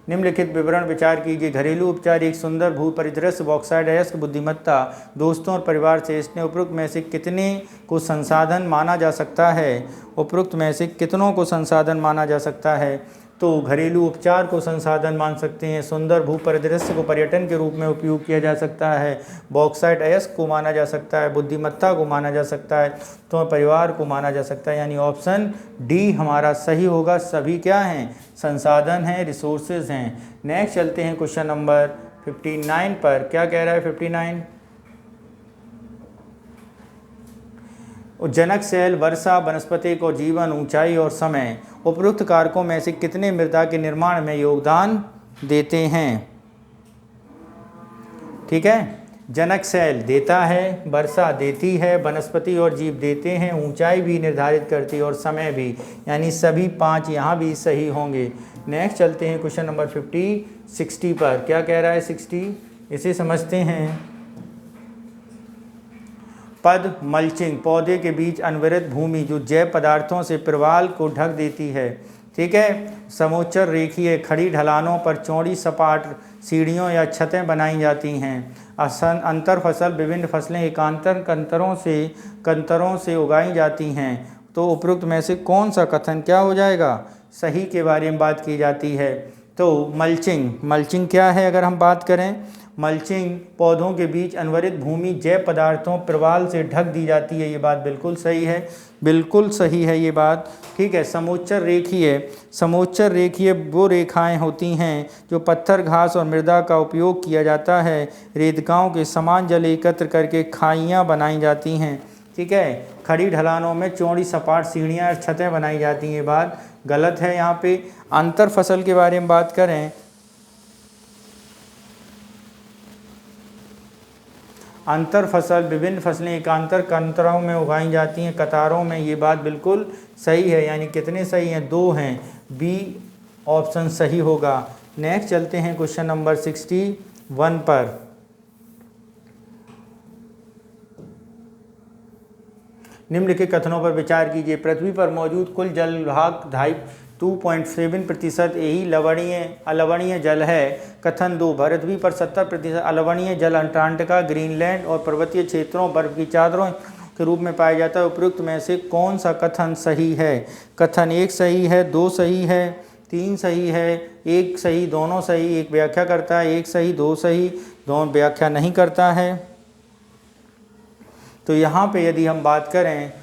निम्नलिखित विवरण विचार कीजिए। घरेलू उपचार एक सुंदर भू परिदृश्य, बॉक्साइट अयस्क, बुद्धिमत्ता, दोस्तों और परिवार से स्नेह, उपरोक्त में से कितने को संसाधन माना जा सकता है? उपरोक्त में से कितनों को संसाधन माना जा सकता है? तो घरेलू उपचार को संसाधन मान सकते हैं, सुंदर भू परिदृश्य को पर्यटन के रूप में उपयोग किया जा सकता है, बॉक्साइट अयस्क को माना जा सकता है, बुद्धिमत्ता को माना जा सकता है, तो परिवार को माना जा सकता है, यानी ऑप्शन डी हमारा सही होगा। सभी क्या हैं? संसाधन हैं, रिसोर्सेज हैं। नेक्स्ट चलते हैं क्वेश्चन नंबर 59 पर। क्या कह रहा है 59? जनक शैल, वर्षा, वनस्पतिक और जीवन, ऊंचाई और समय, उपरोक्त कारकों में से कितने मृदा के निर्माण में योगदान देते हैं? ठीक है, जनक शैल देता है, वर्षा देती है, वनस्पति और जीव देते हैं, ऊंचाई भी निर्धारित करती है और समय भी, यानी सभी 5 यहाँ भी सही होंगे। नेक्स्ट चलते हैं क्वेश्चन नंबर 60 पर। क्या कह रहा है 60, इसे समझते हैं। पद मल्चिंग, पौधे के बीच अनवरत भूमि जो जैव पदार्थों से प्रवाल को ढक देती है। ठीक है, समोच्चर रेखीय खड़ी ढलानों पर चौड़ी सपाट सीढ़ियों या छतें बनाई जाती हैं। अंतर फसल, विभिन्न फसलें एकांतर कंतरों से उगाई जाती हैं। तो उपरोक्त में से कौन सा कथन क्या हो जाएगा? सही के बारे में बात की जाती है। तो मल्चिंग क्या है? अगर हम बात करें, मल्चिंग पौधों के बीच अनवरत भूमि जैव पदार्थों प्रवाल से ढक दी जाती है। ये बात बिल्कुल सही है, बिल्कुल सही है ये बात। ठीक है, समोच्चर रेखीय वो रेखाएं होती हैं जो पत्थर, घास और मृदा का उपयोग किया जाता है। रेतिकाओं के समान जल एकत्र करके खाइयाँ बनाई जाती हैं। ठीक है, खड़ी ढलानों में चौड़ी सपाट सीढ़ियाँ और छतें बनाई जाती हैं। ये बात गलत है। यहाँ पे अंतर फसल के बारे में बात करें, अंतर फसल, विभिन्न फसलें एकांतर कंतरों में उगाई जाती हैं, कतारों में। ये बात बिल्कुल सही है, यानी कितने सही हैं? 2 हैं। बी ऑप्शन सही होगा। नेक्स्ट चलते हैं क्वेश्चन नंबर 61 पर। निम्नलिखित कथनों पर विचार कीजिए। पृथ्वी पर मौजूद कुल जल भाग 2.7% यही अलवणीय जल है। कथन 2, पृथ्वी पर 70% अलवणीय जल अंटार्कटिका, ग्रीनलैंड और पर्वतीय क्षेत्रों बर्फ की चादरों के रूप में पाया जाता है। उपयुक्त में से कौन सा कथन सही है? कथन 1 सही है, 2 सही है, 3 सही है, 1 सही, दोनों सही, 1 व्याख्या करता है, 1 सही, 2 सही, दोनों व्याख्या नहीं करता है। तो यहाँ पे यदि हम बात करें,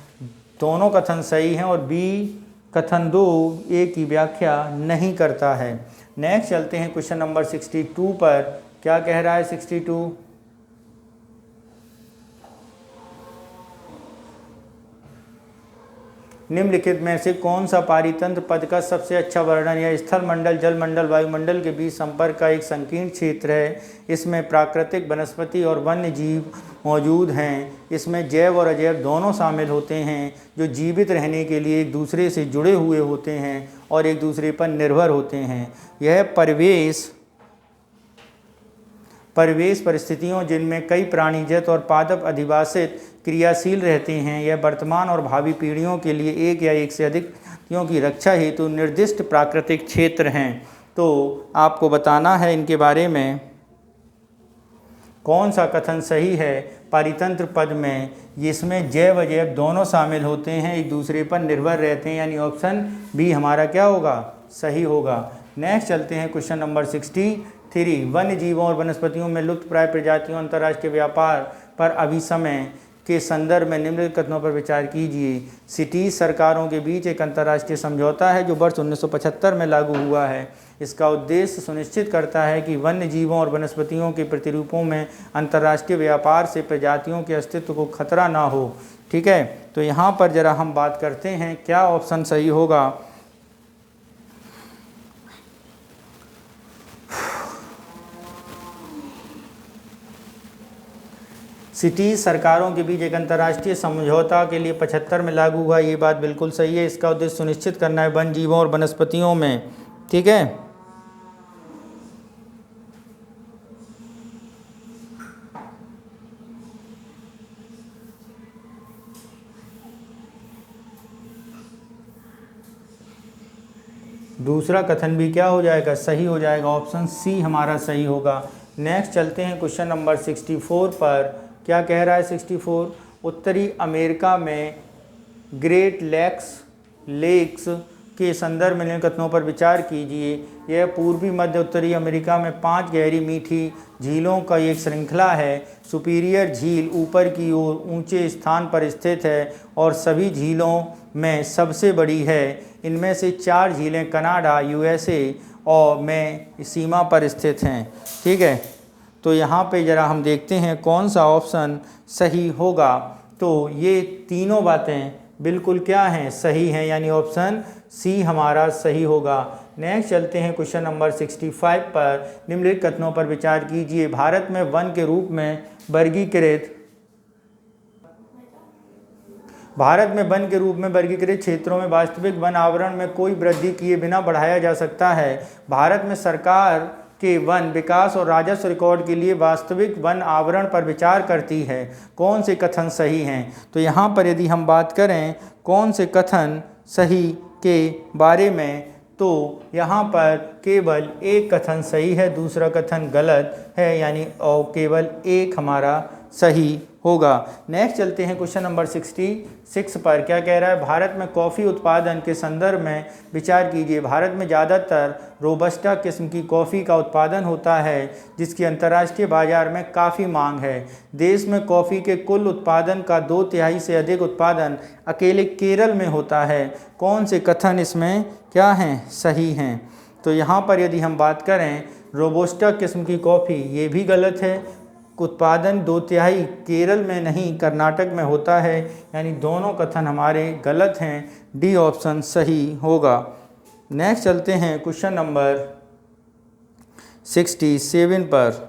दोनों कथन सही हैं और बी कथन 2 एक की व्याख्या नहीं करता है। नेक्स्ट चलते हैं क्वेश्चन नंबर 62 पर। क्या कह रहा है 62? निम्नलिखित में से कौन सा पारितंत्र पद का सबसे अच्छा वर्णन या स्थल मंडल, जल मंडल, वायुमंडल के बीच संपर्क का एक संकीर्ण क्षेत्र है? इसमें प्राकृतिक, वनस्पति और वन्य जीव मौजूद हैं। इसमें जैव और अजैव दोनों शामिल होते हैं, जो जीवित रहने के लिए एक दूसरे से जुड़े हुए होते हैं और एक दूसरे पर निर्भर होते हैं। यह परिवेश परिस्थितियों जिनमें कई प्राणीजत और पादप अधिवासित क्रियाशील रहते हैं, यह वर्तमान और भावी पीढ़ियों के लिए एक या एक से अधिक प्रजातियों की रक्षा हेतु निर्दिष्ट प्राकृतिक क्षेत्र हैं। तो आपको बताना है इनके बारे में कौन सा कथन सही है। पारितंत्र पद में जिसमें जैव अजैव दोनों शामिल होते हैं, एक दूसरे पर निर्भर रहते हैं, यानी ऑप्शन बी हमारा क्या होगा? सही होगा। नेक्स्ट चलते हैं क्वेश्चन नंबर 63। वन्य जीवों और वनस्पतियों में लुप्त प्राय प्रजातियों अंतर्राष्ट्रीय व्यापार पर अभिसमय के संदर्भ में निम्नलिखित कथनों पर विचार कीजिए। सिटीज सरकारों के बीच एक अंतर्राष्ट्रीय समझौता है जो वर्ष 1975 में लागू हुआ है। इसका उद्देश्य सुनिश्चित करता है कि वन्य जीवों और वनस्पतियों के प्रतिरूपों में अंतर्राष्ट्रीय व्यापार से प्रजातियों के अस्तित्व को खतरा ना हो। ठीक है, तो यहाँ पर जरा हम बात करते हैं क्या ऑप्शन सही होगा। सिटीज़ सरकारों के बीच एक अंतर्राष्ट्रीय समझौता के लिए 75 में लागू हुआ, ये बात बिल्कुल सही है। इसका उद्देश्य सुनिश्चित करना है वन जीवों और वनस्पतियों में, ठीक है। दूसरा कथन भी क्या हो जाएगा, सही हो जाएगा, ऑप्शन सी हमारा सही होगा। नेक्स्ट चलते हैं क्वेश्चन नंबर 64 पर। क्या कह रहा है 64, उत्तरी अमेरिका में ग्रेट लेक्स के संदर्भ में निम्न कथनों पर विचार कीजिए। यह पूर्वी मध्य उत्तरी अमेरिका में 5 गहरी मीठी झीलों का एक श्रृंखला है। सुपीरियर झील ऊपर की ओर ऊंचे स्थान पर स्थित है और सभी झीलों में सबसे बड़ी है। इनमें से 4 झीलें कनाडा, यूएसए और में सीमा पर स्थित हैं, ठीक है। तो यहाँ पे ज़रा हम देखते हैं कौन सा ऑप्शन सही होगा। तो ये तीनों बातें बिल्कुल क्या हैं, सही हैं, यानी ऑप्शन सी हमारा सही होगा। नेक्स्ट चलते हैं क्वेश्चन नंबर 65 पर। निम्नलिखित कथनों पर विचार कीजिए। भारत में वन के रूप में वर्गीकृत क्षेत्रों में वास्तविक वन आवरण में कोई वृद्धि किए बिना बढ़ाया जा सकता है। भारत में सरकार के वन विकास और राजस्व रिकॉर्ड के लिए वास्तविक वन आवरण पर विचार करती है। कौन से कथन सही हैं? तो यहाँ पर यदि हम बात करें कौन से कथन सही के बारे में, तो यहाँ पर केवल एक कथन सही है, दूसरा कथन गलत है, यानी और केवल एक हमारा सही होगा। नेक्स्ट चलते हैं क्वेश्चन नंबर 66 पर। क्या कह रहा है, भारत में कॉफ़ी उत्पादन के संदर्भ में विचार कीजिए। भारत में ज़्यादातर रोबस्टा किस्म की कॉफ़ी का उत्पादन होता है, जिसकी अंतर्राष्ट्रीय बाजार में काफ़ी मांग है। देश में कॉफ़ी के कुल उत्पादन का 2/3 से अधिक उत्पादन अकेले केरल में होता है। कौन से कथन इसमें क्या हैं, सही हैं? तो यहाँ पर यदि हम बात करें रोबस्टा किस्म की कॉफ़ी, ये भी गलत है। उत्पादन 2/3 केरल में नहीं कर्नाटक में होता है, यानी दोनों कथन हमारे गलत हैं। डी ऑप्शन सही होगा। नेक्स्ट चलते हैं क्वेश्चन नंबर 67 पर।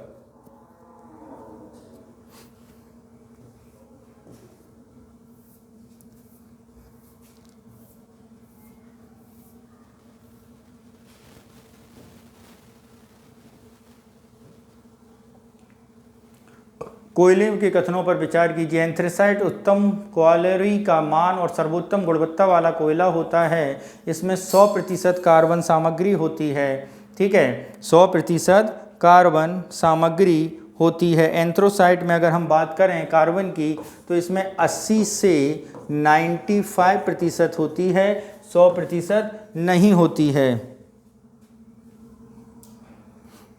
कोयले के कथनों पर विचार कीजिए। एंथ्रेसाइट उत्तम क्वालिटी का मान और सर्वोत्तम गुणवत्ता वाला कोयला होता है। इसमें 100% कार्बन सामग्री होती है, ठीक है, 100% कार्बन सामग्री होती है। एंथ्रोसाइट में अगर हम बात करें कार्बन की, तो इसमें 80 से 95% होती है, 100% नहीं होती है,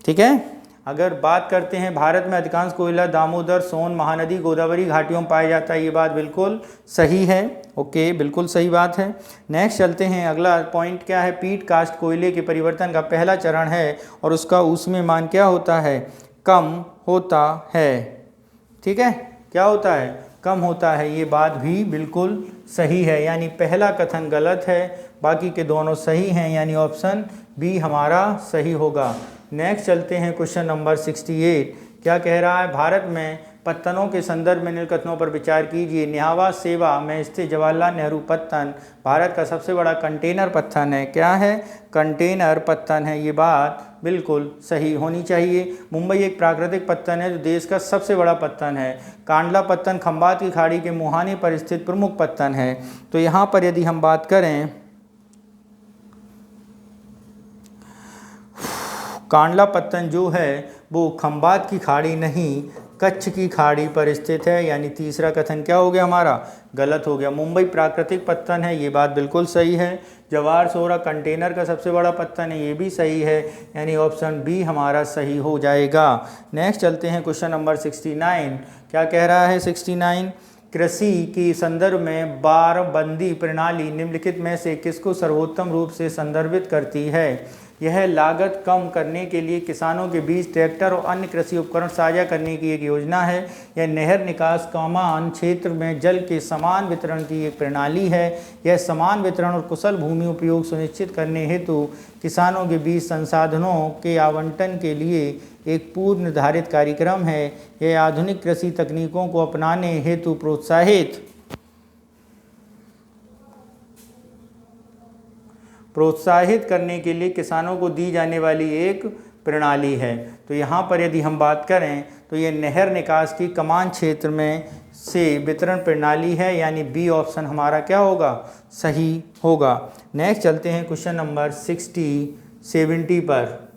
ठीक है। अगर बात करते हैं भारत में अधिकांश कोयला दामोदर, सोन, महानदी, गोदावरी घाटियों में पाया जाता है, ये बात बिल्कुल सही है। ओके, बिल्कुल सही बात है। नेक्स्ट चलते हैं, अगला पॉइंट क्या है, पीट कास्ट कोयले के परिवर्तन का पहला चरण है और उसका उसमें मान क्या होता है, कम होता है, ठीक है। क्या होता है, कम होता है, ये बात भी बिल्कुल सही है, यानी पहला कथन गलत है, बाकी के दोनों सही हैं, यानी ऑप्शन बी हमारा सही होगा। नेक्स्ट चलते हैं क्वेश्चन नंबर 68। क्या कह रहा है, भारत में पत्तनों के संदर्भ में निम्न कथनों पर विचार कीजिए। न्यावा सेवा में स्थित जवाहरलाल नेहरू पत्तन भारत का सबसे बड़ा कंटेनर पत्तन है। क्या है, कंटेनर पत्तन है, ये बात बिल्कुल सही होनी चाहिए। मुंबई एक प्राकृतिक पत्तन है जो देश का सबसे बड़ा पत्तन है। कांडला पत्तन खंबात की खाड़ी के मुहाने पर स्थित प्रमुख पत्तन है। तो यहाँ पर यदि हम बात करें कांडला पत्तन जो है वो खंबात की खाड़ी नहीं, कच्छ की खाड़ी पर स्थित है, यानी तीसरा कथन क्या हो गया हमारा, गलत हो गया। मुंबई प्राकृतिक पत्तन है, ये बात बिल्कुल सही है। जवाहर सोरा कंटेनर का सबसे बड़ा पत्तन है, ये भी सही है, यानी ऑप्शन बी हमारा सही हो जाएगा। नेक्स्ट चलते हैं क्वेश्चन नंबर 69। क्या कह रहा है 69, कृषि के संदर्भ में बारबंदी प्रणाली निम्नलिखित में से किसको सर्वोत्तम रूप से संदर्भित करती है। यह लागत कम करने के लिए किसानों के बीच ट्रैक्टर और अन्य कृषि उपकरण साझा करने की एक योजना है। यह नहर निकास कमान क्षेत्र में जल के समान वितरण की एक प्रणाली है। यह समान वितरण और कुशल भूमि उपयोग सुनिश्चित करने हेतु किसानों के बीच संसाधनों के आवंटन के लिए एक पूर्व निर्धारित कार्यक्रम है। यह आधुनिक कृषि तकनीकों को अपनाने हेतु प्रोत्साहित करने के लिए किसानों को दी जाने वाली एक प्रणाली है। तो यहाँ पर यदि हम बात करें तो ये नहर निकास की कमान क्षेत्र में से वितरण प्रणाली है, यानी बी ऑप्शन हमारा क्या होगा, सही होगा। नेक्स्ट चलते हैं क्वेश्चन नंबर 70 पर।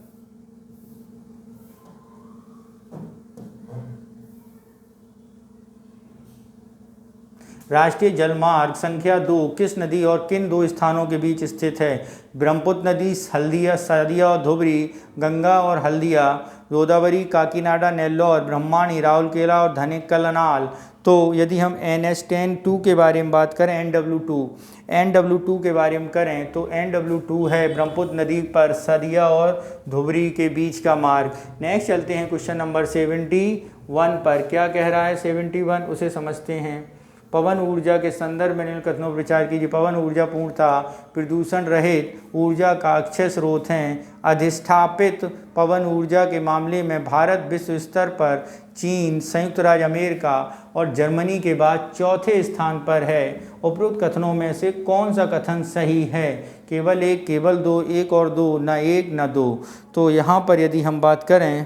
राष्ट्रीय जलमार्ग संख्या 2 किस नदी और किन 2 स्थानों के बीच स्थित है? ब्रह्मपुत्र नदी, हल्दिया, सदिया और धुबरी, गंगा और हल्दिया, गोदावरी, काकीनाडा, नेल्लौर, ब्रह्मणी, राउरकेला और धनेकलनाल। तो यदि हम NH10-2 के बारे में बात करें, NW2 के बारे में करें तो NW2 है ब्रह्मपुत्र नदी पर सदिया और धुबरी के बीच का मार्ग। नेक्स्ट चलते हैं क्वेश्चन नंबर 71 पर। क्या कह रहा है 71, उसे समझते हैं। पवन ऊर्जा के संदर्भ में निम्न कथनों पर विचार कीजिए। पवन ऊर्जा पूर्णतः प्रदूषण रहित ऊर्जा का अक्षय स्रोत हैं। अधिष्ठापित पवन ऊर्जा के मामले में भारत विश्व स्तर पर चीन, संयुक्त राज्य अमेरिका और जर्मनी के बाद चौथे स्थान पर है। उपरोक्त कथनों में से कौन सा कथन सही है? केवल एक, केवल दो, एक और दो, न एक न दो। तो यहाँ पर यदि हम बात करें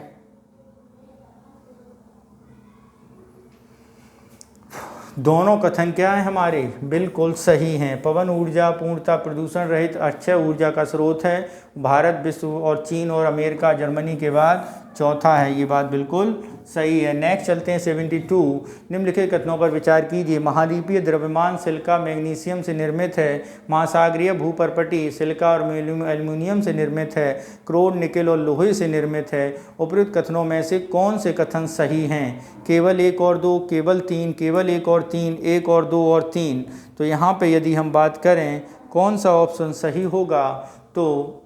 दोनों कथन क्या है हमारे, बिल्कुल सही हैं। पवन ऊर्जा पूर्णतः प्रदूषण रहित अक्षय ऊर्जा का स्रोत है। भारत विश्व और चीन और अमेरिका जर्मनी के बाद चौथा है, ये बात बिल्कुल सही है। नेक्स्ट चलते हैं 72। निम्नलिखित कथनों पर विचार कीजिए। महाद्वीपीय द्रव्यमान सिलिका मैग्नीशियम से निर्मित है। महासागरीय भूपर्पटी सिलिका और एल्युमिनियम से निर्मित है। क्रोम, निकेल और लोहे से निर्मित है। उपरोक्त कथनों में से कौन से कथन सही हैं? केवल एक और दो, केवल तीन, केवल एक और तीन, एक और दो और तीन। तो यहाँ पे यदि हम बात करें कौन सा ऑप्शन सही होगा, तो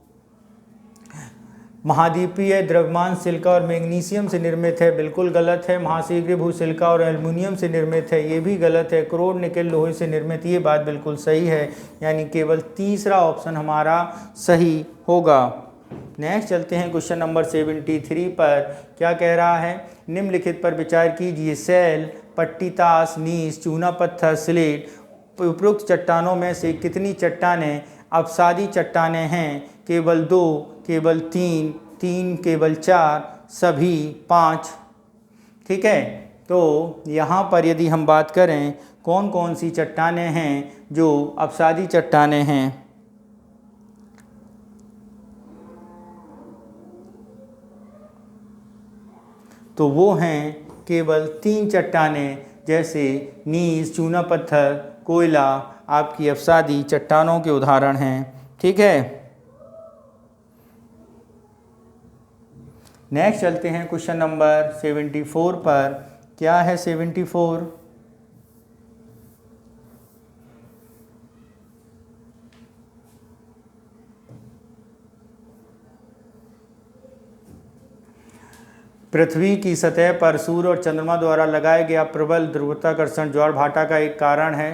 महाद्वीपीय द्रव्यमान सिलिका और मैग्नीशियम से निर्मित है, बिल्कुल गलत है। महासागरीय भू सिलिका और एल्युमिनियम से निर्मित है, ये भी गलत है। क्रोम, निकेल, लोहे से निर्मित, ये बात बिल्कुल सही है, यानी केवल तीसरा ऑप्शन हमारा सही होगा। नेक्स्ट चलते हैं क्वेश्चन नंबर 73 पर। क्या कह रहा है? निम्नलिखित पर विचार कीजिए। सैल, पट्टी, ताश, नीस, चूना पत्थर, स्लेट। उपरोक्त चट्टानों में से कितनी चट्टानें अपसादी चट्टानें हैं? केवल 2, केवल 3, 3, केवल 4, सभी 5। ठीक है, तो यहाँ पर यदि हम बात करें कौन कौन सी चट्टानें हैं जो अपसादी चट्टानें हैं, तो वो हैं केवल 3 चट्टानें, जैसे नीस, चूना पत्थर, कोयला आपकी अपसादी चट्टानों के उदाहरण हैं। ठीक है, नेक्स्ट चलते हैं क्वेश्चन नंबर 74 पर। क्या है 74? पृथ्वी की सतह पर सूर्य और चंद्रमा द्वारा लगाया गया प्रबल ध्रुवीकरण ज्वार भाटा का एक कारण है।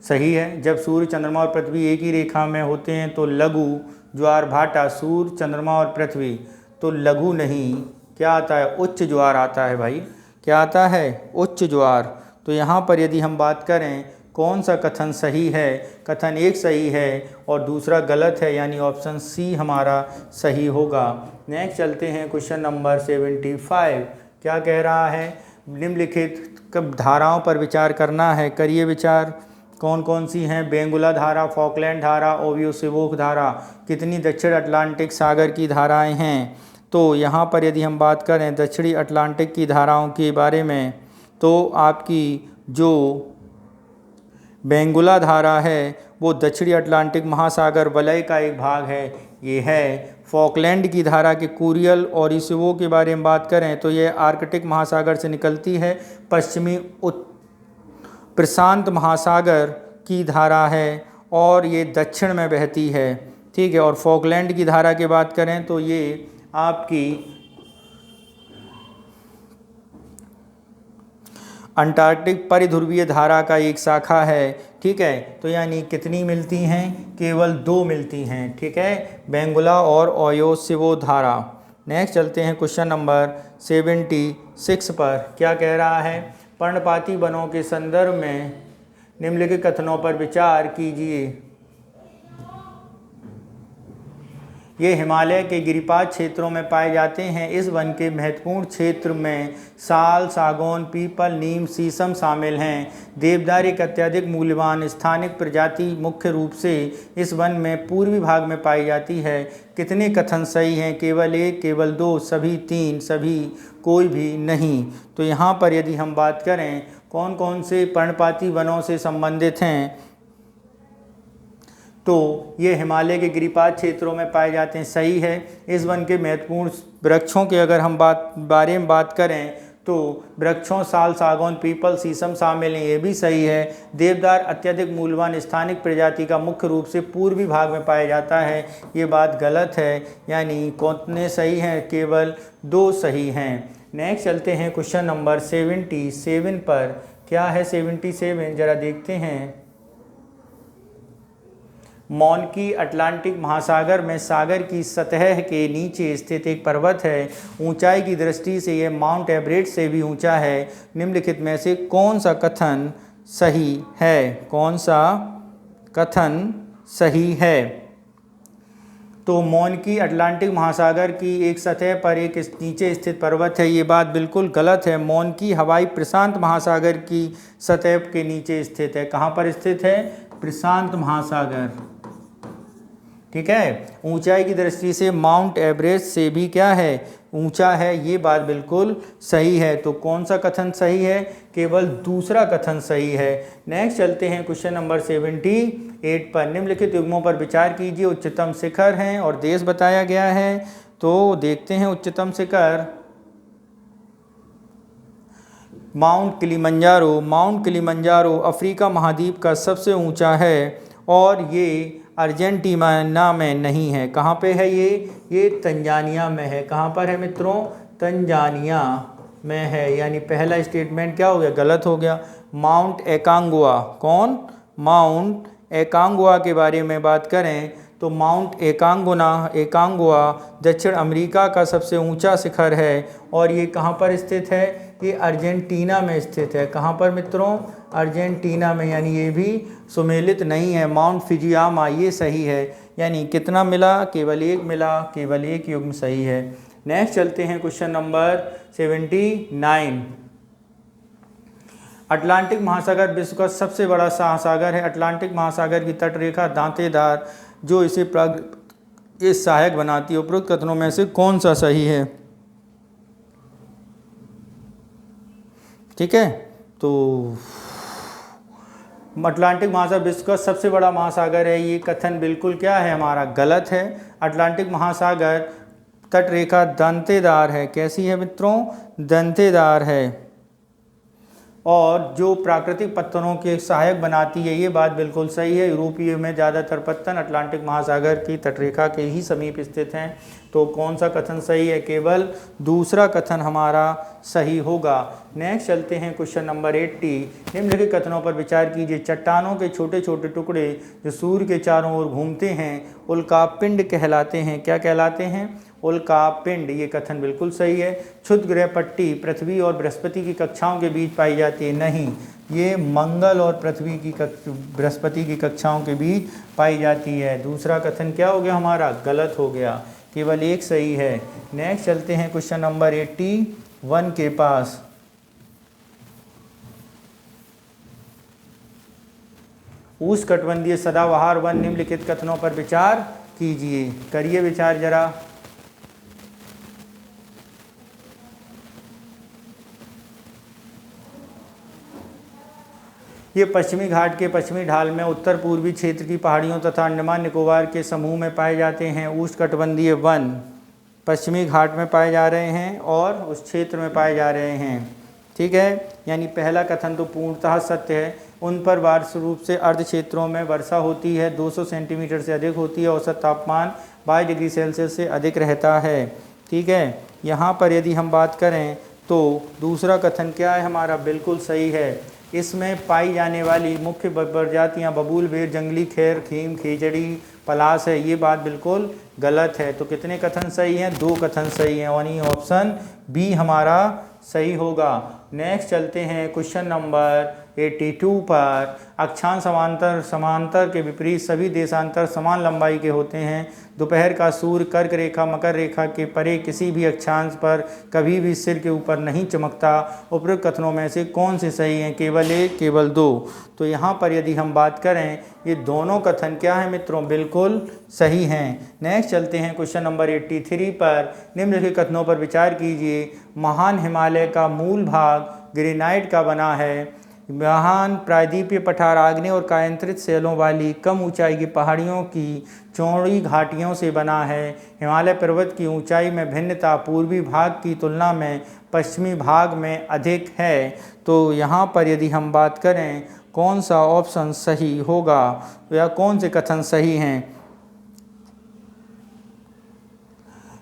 सही है। जब सूर्य, चंद्रमा और पृथ्वी एक ही रेखा में होते हैं तो लघु ज्वार भाटा, सूर्य, चंद्रमा और पृथ्वी, तो लघु नहीं, क्या आता है, उच्च ज्वार आता है भाई। क्या आता है? उच्च ज्वार। तो यहाँ पर यदि हम बात करें कौन सा कथन सही है? कथन एक सही है और दूसरा गलत है, यानी ऑप्शन सी हमारा सही होगा। नेक्स्ट चलते हैं क्वेश्चन नंबर 75। क्या कह रहा है? निम्नलिखित धाराओं पर विचार करना है, करिए विचार। कौन कौन सी हैं? बेंगुला धारा, फॉकलैंड धारा, ओवियो-सेवोक धारा। कितनी दक्षिण अटलांटिक सागर की धाराएं हैं? तो यहाँ पर यदि हम बात करें दक्षिणी अटलांटिक की धाराओं के बारे में, तो आपकी जो बेंगुला धारा है वो दक्षिणी अटलांटिक महासागर वलय का एक भाग है, ये है। फॉकलैंड की धारा के कुरियल और ओवियो के बारे में बात करें तो ये आर्कटिक महासागर से निकलती है, पश्चिमी प्रशांत महासागर की धारा है और ये दक्षिण में बहती है। ठीक है। और फॉकलैंड की धारा की बात करें तो ये आपकी अंटार्कटिक परिध्रुवीय धारा का एक शाखा है। ठीक है, तो यानी कितनी मिलती हैं? केवल 2 मिलती हैं। ठीक है, बेंगुला और ओयोसिवो धारा। नेक्स्ट चलते हैं क्वेश्चन नंबर 76 पर। क्या कह रहा है? पर्णपाती वनों के संदर्भ में निम्नलिखित कथनों पर विचार कीजिए। ये हिमालय के गिरिपात क्षेत्रों में पाए जाते हैं। इस वन के महत्वपूर्ण क्षेत्र में साल, सागौन, पीपल, नीम, शीशम शामिल हैं। देवदार एक अत्यधिक मूल्यवान स्थानिक प्रजाति मुख्य रूप से इस वन में पूर्वी भाग में पाई जाती है। कितने कथन सही हैं? केवल 1, केवल 2, सभी 3, सभी कोई भी नहीं। तो यहाँ पर यदि हम बात करें कौन कौन से पर्णपाती वनों से संबंधित हैं, तो ये हिमालय के गिरिपात क्षेत्रों में पाए जाते हैं। सही है। इस वन के महत्वपूर्ण वृक्षों के अगर हम बारे में बात करें तो वृक्षों साल, सागौन, पीपल, शीशम शामिल हैं। ये भी सही है। देवदार अत्यधिक मूल्यवान स्थानिक प्रजाति का मुख्य रूप से पूर्वी भाग में पाया जाता है। ये बात गलत है, यानी कितने सही हैं? केवल 2 सही हैं। नेक्स्ट चलते हैं क्वेश्चन नंबर 77 पर। क्या है 77? जरा देखते हैं। मोनकी अटलांटिक महासागर में सागर की सतह के नीचे स्थित एक पर्वत है। ऊंचाई की दृष्टि से यह माउंट एवरेस्ट से भी ऊंचा है। निम्नलिखित में से कौन सा कथन सही है? कौन सा कथन सही है? तो मोनकी अटलांटिक महासागर की एक सतह पर एक नीचे स्थित पर्वत है। ये बात बिल्कुल गलत है। मोनकी हवाई प्रशांत महासागर की सतह के नीचे स्थित है। कहाँ पर स्थित है? प्रशांत महासागर। ठीक है, ऊंचाई की दृष्टि से माउंट एवरेस्ट से भी क्या है? ऊंचा है। ये बात बिल्कुल सही है। तो कौन सा कथन सही है? केवल दूसरा कथन सही है। नेक्स्ट चलते हैं क्वेश्चन नंबर 78 पर। निम्नलिखित युग्मों पर विचार कीजिए। उच्चतम शिखर हैं और देश बताया गया है। तो देखते हैं उच्चतम शिखर Mount Kilimanjaro. Mount Kilimanjaro Africa महाद्वीप का सबसे ऊंचा है और ये अर्जेंटीना में नहीं है। कहाँ पे है ये तंजानिया में है। कहाँ पर है मित्रों? तंजानिया में है। यानी पहला स्टेटमेंट क्या हो गया? गलत हो गया। Mount Aconcagua. कौन? माउंट एकांगुआ के बारे में बात करें तो माउंट एकांगुआ दक्षिण अमेरिका का सबसे ऊंचा शिखर है और ये कहाँ पर स्थित है? ये अर्जेंटीना में स्थित है। कहाँ पर मित्रों? अर्जेंटीना में। यानी ये भी सुमेलित नहीं है। माउंट फिजियामा ये सही है। यानी कितना मिला? केवल 1 मिला। केवल 1 युग्म सही है। नेक्स्ट चलते हैं क्वेश्चन नंबर 79। अटलांटिक महासागर विश्व का सबसे बड़ा महासागर है। अटलांटिक महासागर की तटरेखा दांतेदार जो इसे सहायक बनाती है। उपरोक्त कथनों में से कौन सा सही है? ठीक है, तो अटलांटिक महासागर विश्व का सबसे बड़ा महासागर है। ये कथन बिल्कुल क्या है? हमारा गलत है। अटलांटिक महासागर तटरेखा दंतेदार है। कैसी है मित्रों? दंतेदार है और जो प्राकृतिक पत्थरों के सहायक बनाती है। ये बात बिल्कुल सही है। यूरोपीय में ज़्यादातर पत्थर अटलांटिक महासागर की तटरेखा के ही समीप स्थित हैं। तो कौन सा कथन सही है? केवल दूसरा कथन हमारा सही होगा। नेक्स्ट चलते हैं क्वेश्चन नंबर 80। निम्नलिखित कथनों पर विचार कीजिए। चट्टानों के छोटे छोटे टुकड़े जो सूर्य के चारों ओर घूमते हैं उल्कापिंड कहलाते हैं। क्या कहलाते हैं? उल्कापिंड। ये कथन बिल्कुल सही है। क्षुद्र ग्रह पट्टी पृथ्वी और बृहस्पति की कक्षाओं के बीच पाई जाती है। नहीं, ये मंगल और बृहस्पति की कक्षाओं के बीच पाई जाती है। दूसरा कथन क्या हो गया हमारा? गलत हो गया। केवल 1 सही है। नेक्स्ट चलते हैं क्वेश्चन नंबर 81 के पास। उष्णकटिबंधीय सदाबहार वन निम्नलिखित कथनों पर विचार कीजिए। करिए विचार जरा। ये पश्चिमी घाट के पश्चिमी ढाल में उत्तर पूर्वी क्षेत्र की पहाड़ियों तथा अंडमान निकोबार के समूह में पाए जाते हैं। उष्णकटिबंधीय वन पश्चिमी घाट में पाए जा रहे हैं और उस क्षेत्र में पाए जा रहे हैं। ठीक है, यानी पहला कथन तो पूर्णतः सत्य है। उन पर वार्षिक रूप से अर्ध क्षेत्रों में वर्षा होती है, 200 सेंटीमीटर से अधिक होती है, औसत तापमान 22 डिग्री सेल्सियस से अधिक रहता है। ठीक है, यहाँ पर यदि हम बात करें तो दूसरा कथन क्या है हमारा, बिल्कुल सही है। इसमें पाई जाने वाली मुख्य प्रजातियाँ बबूल, बेर, जंगली खैर, खीम, खिचड़ी, पलाश है, ये बात बिल्कुल गलत है। तो कितने कथन सही हैं, 2 कथन सही हैं, यानी ऑप्शन बी हमारा सही होगा। नेक्स्ट चलते हैं क्वेश्चन नंबर 82 पर। अक्षांश समांतर समांतर के विपरीत सभी देशांतर समान लंबाई के होते हैं। दोपहर का सूर्य कर्क रेखा मकर रेखा के परे किसी भी अक्षांश पर कभी भी सिर के ऊपर नहीं चमकता। उपरोक्त कथनों में से कौन से सही हैं, केवल 1, केवल 2। तो यहाँ पर यदि हम बात करें, ये दोनों कथन क्या है मित्रों, बिल्कुल सही हैं। नेक्स्ट चलते हैं क्वेश्चन नंबर 83 पर। निम्नलिखित कथनों पर विचार कीजिए। महान हिमालय का मूल भाग ग्रेनाइट का बना है। महान प्रायद्वीपीय पठार आग्नेय और कायांतरित शैलों वाली कम ऊंचाई की पहाड़ियों की चौड़ी घाटियों से बना है। हिमालय पर्वत की ऊंचाई में भिन्नता पूर्वी भाग की तुलना में पश्चिमी भाग में अधिक है। तो यहाँ पर यदि हम बात करें कौन सा ऑप्शन सही होगा या कौन से कथन सही हैं,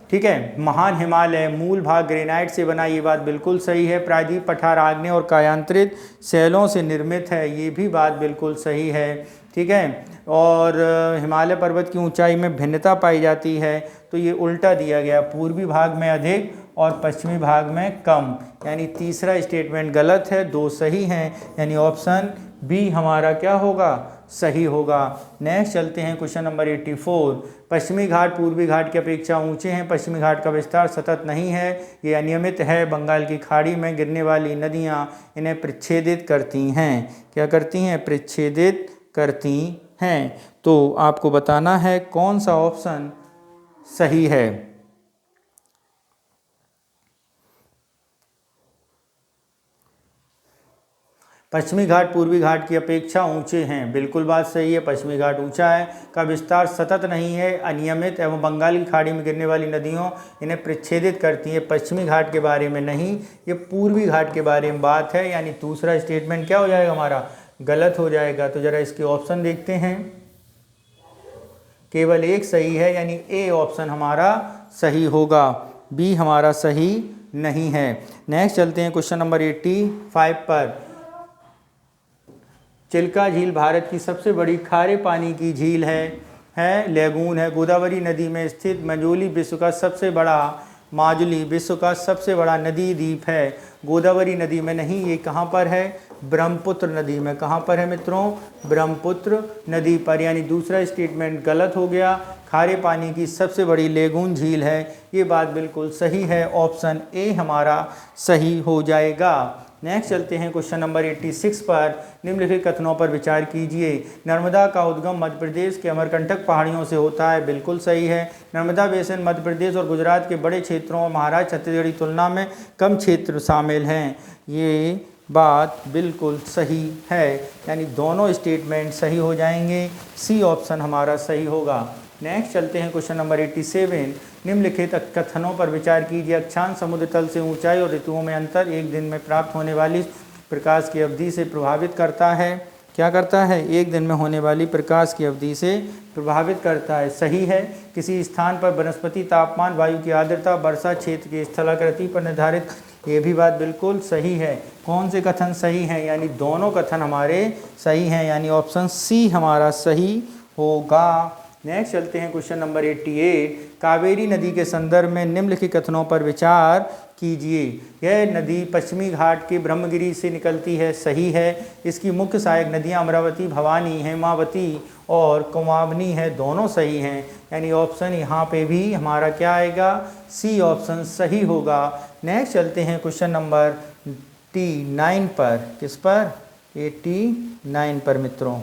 ठीक है, महान हिमालय मूल भाग ग्रेनाइट से बना, ये बात बिल्कुल सही है। प्रायद्वीप पठार आग्नेय और कायांतरित शैलों से निर्मित है, ये भी बात बिल्कुल सही है। ठीक है, और हिमालय पर्वत की ऊंचाई में भिन्नता पाई जाती है, तो ये उल्टा दिया गया, पूर्वी भाग में अधिक और पश्चिमी भाग में कम, यानी तीसरा स्टेटमेंट गलत है, 2 सही हैं, यानी ऑप्शन बी हमारा क्या होगा, सही होगा। नेक्स्ट चलते हैं क्वेश्चन नंबर 84। पश्चिमी घाट पूर्वी घाट की अपेक्षा ऊंचे हैं। पश्चिमी घाट का विस्तार सतत नहीं है, ये अनियमित है। बंगाल की खाड़ी में गिरने वाली नदियां इन्हें प्रच्छेदित करती हैं। क्या करती हैं, प्रच्छेदित करती हैं। तो आपको बताना है कौन सा ऑप्शन सही है। पश्चिमी घाट पूर्वी घाट की अपेक्षा ऊंचे हैं, बिल्कुल बात सही है, पश्चिमी घाट ऊंचा है। का विस्तार सतत नहीं है, अनियमित एवं बंगाल की खाड़ी में गिरने वाली नदियों इन्हें प्रच्छेदित करती है। पश्चिमी घाट के बारे में नहीं, ये पूर्वी घाट के बारे में बात है, यानी दूसरा स्टेटमेंट क्या हो जाएगा हमारा, गलत हो जाएगा। तो जरा इसके ऑप्शन देखते हैं, केवल 1 सही है, यानी ए ऑप्शन हमारा सही होगा, बी हमारा सही नहीं है। नेक्स्ट चलते हैं क्वेश्चन नंबर 85 पर। चिल्का झील भारत की सबसे बड़ी खारे पानी की झील है लेगून है। गोदावरी नदी में स्थित माजुली विश्व का सबसे बड़ा नदी द्वीप है। गोदावरी नदी में नहीं, ये कहाँ पर है, ब्रह्मपुत्र नदी में। कहाँ पर है मित्रों, ब्रह्मपुत्र नदी पर, यानी दूसरा स्टेटमेंट गलत हो गया। खारे पानी की सबसे बड़ी लेगून झील है, ये बात बिल्कुल सही है, ऑप्शन ए हमारा सही हो जाएगा। नेक्स्ट चलते हैं क्वेश्चन नंबर 86 पर। निम्नलिखित कथनों पर विचार कीजिए। नर्मदा का उद्गम मध्य प्रदेश के अमरकंटक पहाड़ियों से होता है, बिल्कुल सही है। नर्मदा बेसिन मध्य प्रदेश और गुजरात के बड़े क्षेत्रों और महाराष्ट्र छत्तीसगढ़ की तुलना में कम क्षेत्र शामिल हैं, ये बात बिल्कुल सही है, यानी दोनों स्टेटमेंट सही हो जाएंगे, सी ऑप्शन हमारा सही होगा। नेक्स्ट चलते हैं क्वेश्चन नंबर 87। निम्नलिखित कथनों पर विचार कीजिए। अक्षांश समुद्र तल से ऊंचाई और ऋतुओं में अंतर एक दिन में प्राप्त होने वाली प्रकाश की अवधि से प्रभावित करता है। क्या करता है, एक दिन में होने वाली प्रकाश की अवधि से प्रभावित करता है, सही है। किसी स्थान पर वनस्पति तापमान, वायु की आर्द्रता, वर्षा क्षेत्र की स्थलाकृति पर निर्धारित, ये भी बात बिल्कुल सही है। कौन से कथन सही हैं, यानी दोनों कथन हमारे सही हैं, यानी ऑप्शन सी हमारा सही होगा। नेक्स्ट चलते हैं क्वेश्चन नंबर 88। कावेरी नदी के संदर्भ में निम्नलिखित कथनों पर विचार कीजिए। यह नदी पश्चिमी घाट के ब्रह्मगिरी से निकलती है, सही है। इसकी मुख्य सहायक नदियां अमरावती, भवानी, हेमावती और कुमावनी है, दोनों सही हैं, यानी ऑप्शन यहाँ पे भी हमारा क्या आएगा, सी ऑप्शन सही होगा। नेक्स्ट चलते हैं क्वेश्चन नंबर 89 पर। किस पर, 89 पर मित्रों।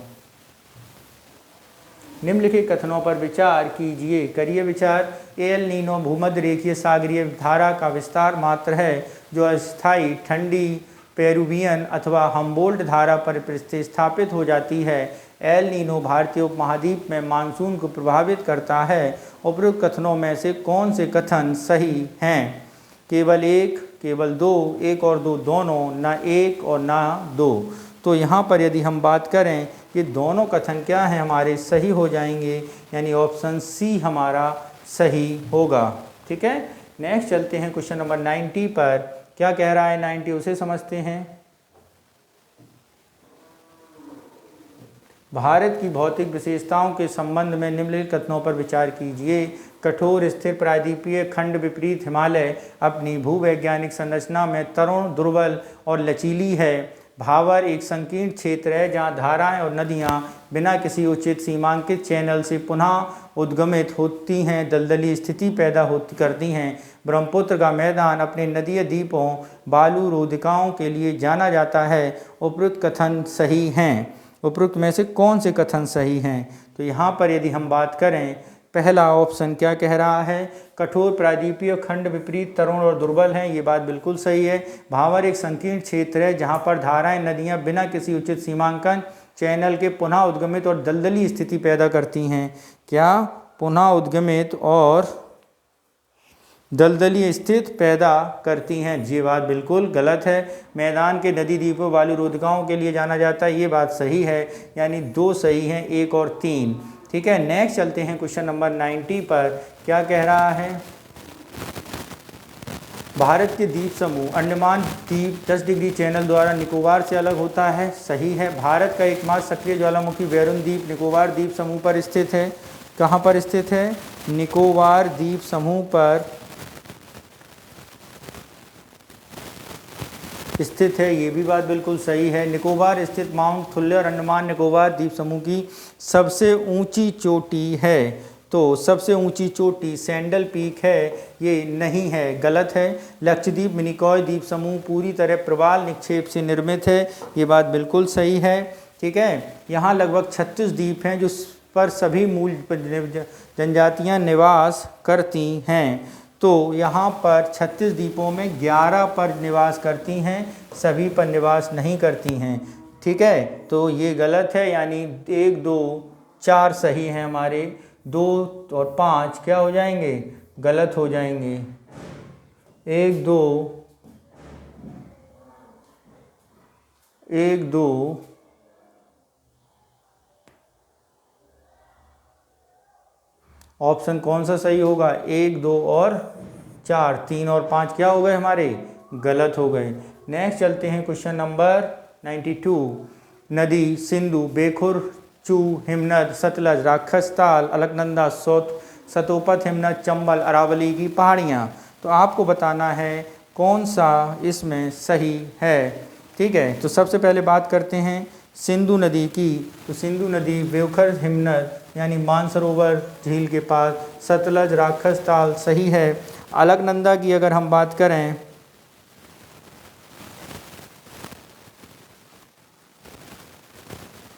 निम्नलिखित कथनों पर विचार कीजिए, करिए विचार। एल नीनो भूमध्य रेखीय सागरीय धारा का विस्तार मात्र है जो अस्थायी ठंडी पेरुवियन अथवा हम्बोल्ट धारा पर प्रतिस्थापित हो जाती है। एल नीनो भारतीय उपमहाद्वीप में मानसून को प्रभावित करता है। उपरोक्त कथनों में से कौन से कथन सही हैं, केवल एक, केवल दो, एक और दो दोनों, ना एक और ना दो। तो यहाँ पर यदि हम बात करें, ये दोनों कथन क्या हैं हमारे, सही हो जाएंगे, यानी ऑप्शन सी हमारा सही होगा। ठीक है, नेक्स्ट चलते हैं क्वेश्चन नंबर 90 पर। क्या कह रहा है 90, उसे समझते हैं। भारत की भौतिक विशेषताओं के संबंध में निम्नलिखित कथनों पर विचार कीजिए। कठोर स्थिर प्रायद्वीपीय खंड विपरीत हिमालय अपनी भूवैज्ञानिक संरचना में तरुण, दुर्बल और लचीली है। भावर एक संकीर्ण क्षेत्र है जहाँ धाराएं और नदियाँ बिना किसी उचित सीमांकित चैनल से पुनः उद्गमित होती हैं, दलदली स्थिति पैदा होती करती हैं। ब्रह्मपुत्र का मैदान अपने नदीय द्वीपों, बालू रोधिकाओं के लिए जाना जाता है। उपरोक्त कथन सही हैं। उपरोक्त में से कौन से कथन सही हैं? तो यहाँ पर यदि हम बात करें, पहला ऑप्शन क्या कह रहा है, कठोर प्रायद्वीपीय खंड विपरीत तरुण और दुर्बल हैं, ये बात बिल्कुल सही है। भावर एक संकीर्ण क्षेत्र है जहाँ पर धाराएं नदियाँ बिना किसी उचित सीमांकन चैनल के पुनः उद्गमित और दलदली स्थिति पैदा करती हैं। क्या? पुनः उद्गमित और दलदली स्थिति पैदा करती हैं, ये बात बिल्कुल गलत है। मैदान के नदी द्वीपों बालू रोधिकाओं के लिए जाना जाता है, ये बात सही है, यानी दो सही हैं, एक और तीन। ठीक है, नेक्स्ट चलते हैं क्वेश्चन नंबर 90 पर। क्या कह रहा है, भारत के द्वीप समूह अंडमान द्वीप 10 डिग्री चैनल द्वारा निकोबार से अलग होता है, सही है। भारत का एकमात्र सक्रिय ज्वालामुखी वैरुण द्वीप निकोबार द्वीप समूह पर स्थित है। कहाँ पर स्थित है? निकोबार द्वीप समूह पर स्थित है, ये भी बात बिल्कुल सही है। निकोबार स्थित माउंट थुल्ले और अंडमान निकोबार द्वीप समूह की सबसे ऊंची चोटी है। तो सबसे ऊंची चोटी सैंडल पीक है, ये नहीं है, गलत है। लक्षद्वीप मिनिकॉय द्वीप समूह पूरी तरह प्रवाल निक्षेप से निर्मित है, ये बात बिल्कुल सही है। ठीक है, यहाँ लगभग 36 द्वीप हैं जो पर सभी मूल जनजातियाँ निवास करती हैं। तो यहाँ पर 36 द्वीपों में 11 पर निवास करती हैं, सभी पर निवास नहीं करती हैं। ठीक है, तो ये गलत है, यानी 1, 2, 4 सही हैं हमारे, 2 और 5 क्या हो जाएंगे? गलत हो जाएंगे। 1, 2 ऑप्शन कौन सा सही होगा? 1, 2 और 4, 3 और 5 क्या हो गए हमारे? गलत हो गए। नेक्स्ट चलते हैं क्वेश्चन नंबर 92। नदी सिंधु, बेखुर, चू, हिमनद, सतलज, राक्षसताल, अलकनंदा, सतोपथ, हिमनद, चंबल, अरावली की पहाड़ियाँ। तो आपको बताना है कौन सा इसमें सही है। ठीक है, तो सबसे पहले बात करते हैं सिंधु नदी की। तो सिंधु नदी बेखुर, हिमनद यानी मानसरोवर झील के पास, सतलज, राक्षसताल सही है। अलकनंदा की अगर हम बात करें,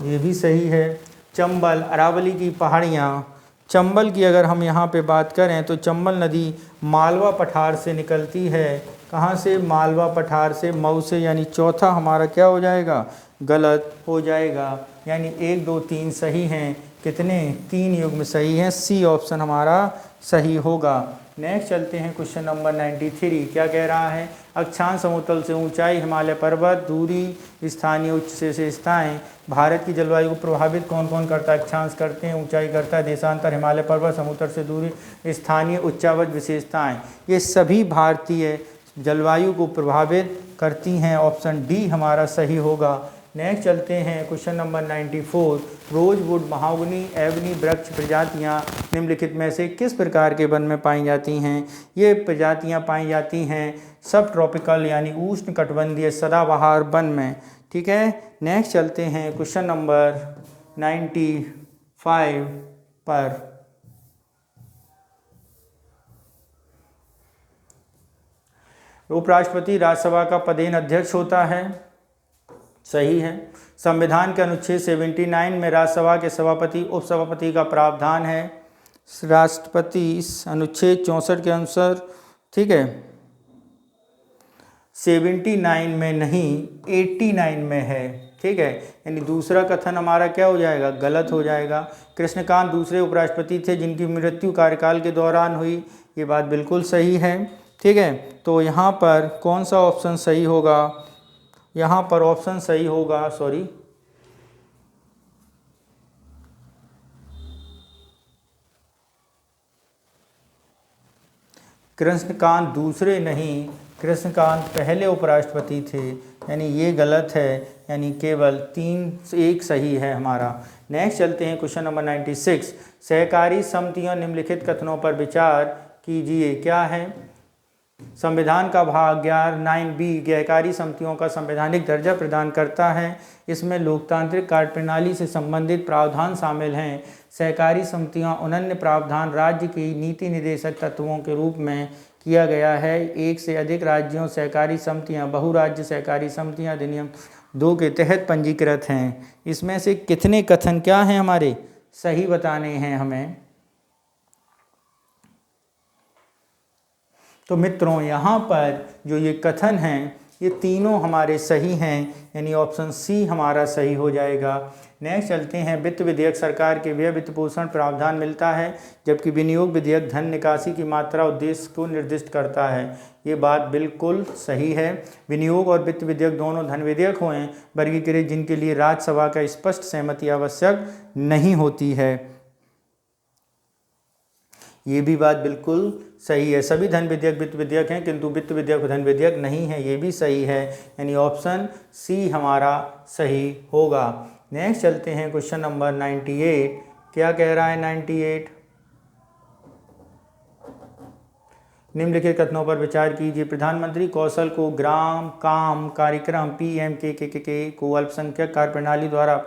ये भी सही है। चंबल, अरावली की पहाड़ियाँ। चंबल की अगर हम यहाँ पे बात करें तो चंबल नदी मालवा पठार से निकलती है। कहाँ से? मालवा पठार से, मऊ से, यानी चौथा हमारा क्या हो जाएगा? गलत हो जाएगा। यानी 1, 2, 3 सही हैं। कितने? 3 युग्म सही हैं, सी ऑप्शन हमारा सही होगा। नेक्स्ट चलते हैं क्वेश्चन नंबर 93। क्या कह रहा है? अक्षांश समतल से ऊंचाई, हिमालय पर्वत, दूरी, स्थानीय उच्च से विशेषताएँ। भारत की जलवायु को प्रभावित कौन कौन करता है? अक्षांश करते हैं, ऊंचाई करता है, देशांतर, हिमालय पर्वत, समुद्र से दूरी, स्थानीय उच्चावच विशेषताएँ। ये सभी भारतीय जलवायु को प्रभावित करती हैं, ऑप्शन डी हमारा सही होगा। नेक्स्ट चलते हैं क्वेश्चन नंबर 94। रोजवुड, महागनी, एवनी वृक्ष प्रजातियां निम्नलिखित में से किस प्रकार के वन में पाई जाती हैं? ये प्रजातियां पाई जाती हैं सब ट्रॉपिकल यानी उष्ण कटिबंधीय सदाबहार वन में। ठीक है, नेक्स्ट चलते हैं क्वेश्चन नंबर 95 पर। उपराष्ट्रपति राज्यसभा का पदेन अध्यक्ष होता है, सही है। संविधान के अनुच्छेद 79 में राज्यसभा के सभापति उपसभापति का प्रावधान है। राष्ट्रपति अनुच्छेद 64 के अनुसार, ठीक है, 79 में नहीं 89 में है। ठीक है, यानी दूसरा कथन हमारा क्या हो जाएगा? गलत हो जाएगा। कृष्णकांत दूसरे उपराष्ट्रपति थे जिनकी मृत्यु कार्यकाल के दौरान हुई, ये बात बिल्कुल सही है। ठीक है, तो यहाँ पर कौन सा ऑप्शन सही होगा? यहाँ पर ऑप्शन सही होगा, सॉरी, कृष्णकांत दूसरे नहीं, कृष्णकांत पहले उपराष्ट्रपति थे, यानी ये गलत है, यानी केवल 1 सही है हमारा। नेक्स्ट चलते हैं क्वेश्चन नंबर 96। सहकारी समितियां निम्नलिखित कथनों पर विचार कीजिए। क्या है? संविधान का भाग 9B सहकारी समितियों का संवैधानिक दर्जा प्रदान करता है। इसमें लोकतांत्रिक कार्यप्रणाली से संबंधित प्रावधान शामिल हैं। सहकारी समितियां अनन्य प्रावधान राज्य की नीति निर्देशक तत्वों के रूप में किया गया है। 1 से अधिक राज्यों सहकारी समितियां बहुराज्य सहकारी समितियां अधिनियम 2 के तहत पंजीकृत हैं। इसमें से कितने कथन क्या हैं हमारे सही बताने हैं हमें? तो मित्रों यहाँ पर जो ये कथन हैं ये तीनों हमारे सही हैं, यानी ऑप्शन सी हमारा सही हो जाएगा। नेक्स्ट चलते हैं। वित्त विधेयक सरकार के व्यय वित्त पोषण प्रावधान मिलता है, जबकि विनियोग विधेयक धन निकासी की मात्रा उद्देश्य को निर्दिष्ट करता है। ये बात बिल्कुल सही है। विनियोग और वित्त विधेयक दोनों धन विधेयक हुए वर्गीकृत जिनके लिए राज्यसभा का स्पष्ट सहमति आवश्यक नहीं होती है। ये भी बात बिल्कुल सही है। सभी धन विधेयक वित्त विधेयक हैं, किंतु वित्त विधेयक धन विधेयक नहीं है, ये भी सही है, यानी ऑप्शन सी हमारा सही होगा। नेक्स्ट चलते हैं क्वेश्चन नंबर 98। क्या कह रहा है 98? निम्नलिखित कथनों पर विचार कीजिए। प्रधानमंत्री कौशल को ग्राम काम कार्यक्रम PMKKK को अल्पसंख्यक कार्य प्रणाली द्वारा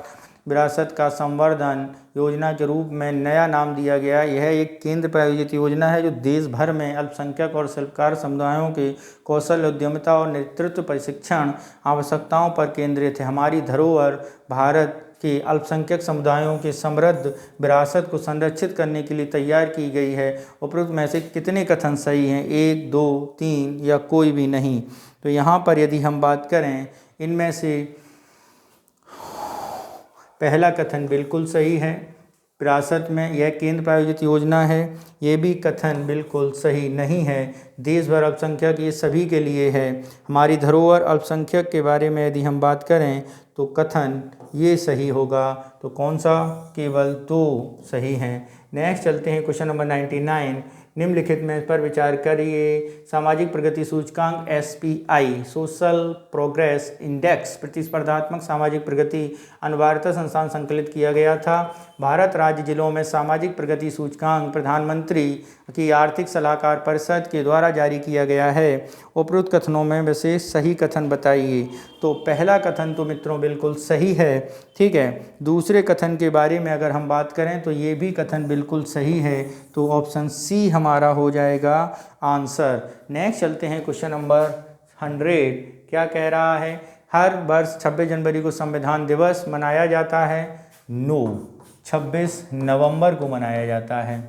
विरासत का संवर्धन योजना के रूप में नया नाम दिया गया। यह एक केंद्र प्रायोजित योजना है जो देश भर में अल्पसंख्यक और शिल्पकार समुदायों के कौशल उद्यमिता और नेतृत्व प्रशिक्षण आवश्यकताओं पर केंद्रित है। हमारी धरोहर भारत के अल्पसंख्यक समुदायों के समृद्ध विरासत को संरक्षित करने के लिए तैयार की गई है। उपरोक्त में से कितने कथन सही हैं? 1, 2, 3 या कोई भी नहीं? तो यहाँ पर यदि हम बात करें इनमें से पहला कथन बिल्कुल सही है, विरासत में यह केंद्र प्रायोजित योजना है, ये भी कथन बिल्कुल सही नहीं है। देश भर अल्पसंख्यक ये सभी के लिए है। हमारी धरोहर अल्पसंख्यक के बारे में यदि हम बात करें तो कथन ये सही होगा। तो कौन सा? केवल 2 सही हैं। नेक्स्ट चलते हैं क्वेश्चन नंबर 99। निम्नलिखित में इस पर विचार करिए। सामाजिक प्रगति सूचकांक SPI सोशल प्रोग्रेस इंडेक्स प्रतिस्पर्धात्मक सामाजिक प्रगति अनिवार्यता संस्थान संकलित किया गया था। भारत राज्य जिलों में सामाजिक प्रगति सूचकांक प्रधानमंत्री की आर्थिक सलाहकार परिषद के द्वारा जारी किया गया है। उपरोक्त कथनों में वैसे सही कथन बताइए। तो पहला कथन तो मित्रों बिल्कुल सही है, ठीक है। दूसरे कथन के बारे में अगर हम बात करें तो ये भी कथन बिल्कुल सही है, तो ऑप्शन सी हमारा हो जाएगा आंसर। नेक्स्ट चलते हैं क्वेश्चन नंबर 100। क्या कह रहा है? हर वर्ष 26 जनवरी को संविधान दिवस मनाया जाता है? नो, 26 नवंबर को मनाया जाता है।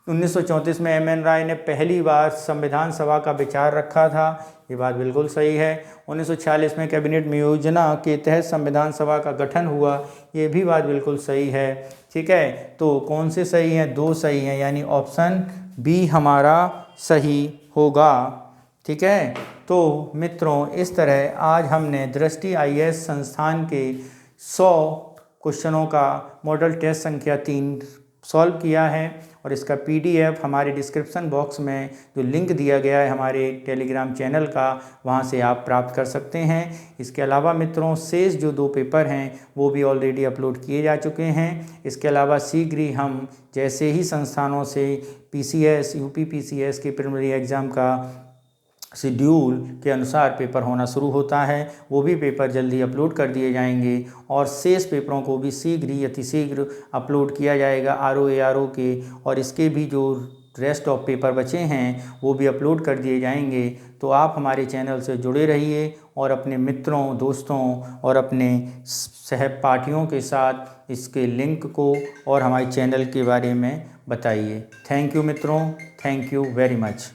1934 में MN राय ने पहली बार संविधान सभा का विचार रखा था, ये बात बिल्कुल सही है। 1946 में कैबिनेट में योजना के तहत संविधान सभा का गठन हुआ, ये भी बात बिल्कुल सही है, ठीक है। तो कौन से सही हैं? 2 सही हैं, यानी ऑप्शन बी हमारा सही होगा, ठीक है। तो मित्रों इस तरह आज हमने दृष्टि IAS संस्थान के 100 क्वेश्चनों का मॉडल टेस्ट संख्या 3 सॉल्व किया है, और इसका PDF हमारे डिस्क्रिप्शन बॉक्स में जो लिंक दिया गया है हमारे टेलीग्राम चैनल का, वहां से आप प्राप्त कर सकते हैं। इसके अलावा मित्रों शेष जो 2 पेपर हैं वो भी ऑलरेडी अपलोड किए जा चुके हैं। इसके अलावा शीघ्र ही हम जैसे ही संस्थानों से PCS UP PCS के प्रीलिमिनरी एग्ज़ाम का शेड्यूल के अनुसार पेपर होना शुरू होता है, वो भी पेपर जल्दी अपलोड कर दिए जाएंगे, और शेष पेपरों को भी शीघ्र ही अतिशीघ्र अपलोड किया जाएगा RO ARO के, और इसके भी जो रेस्ट ऑफ पेपर बचे हैं वो भी अपलोड कर दिए जाएंगे। तो आप हमारे चैनल से जुड़े रहिए और अपने मित्रों, दोस्तों और अपने सहपाठियों के साथ इसके लिंक को और हमारे चैनल के बारे में बताइए। थैंक यू मित्रों, थैंक यू वेरी मच।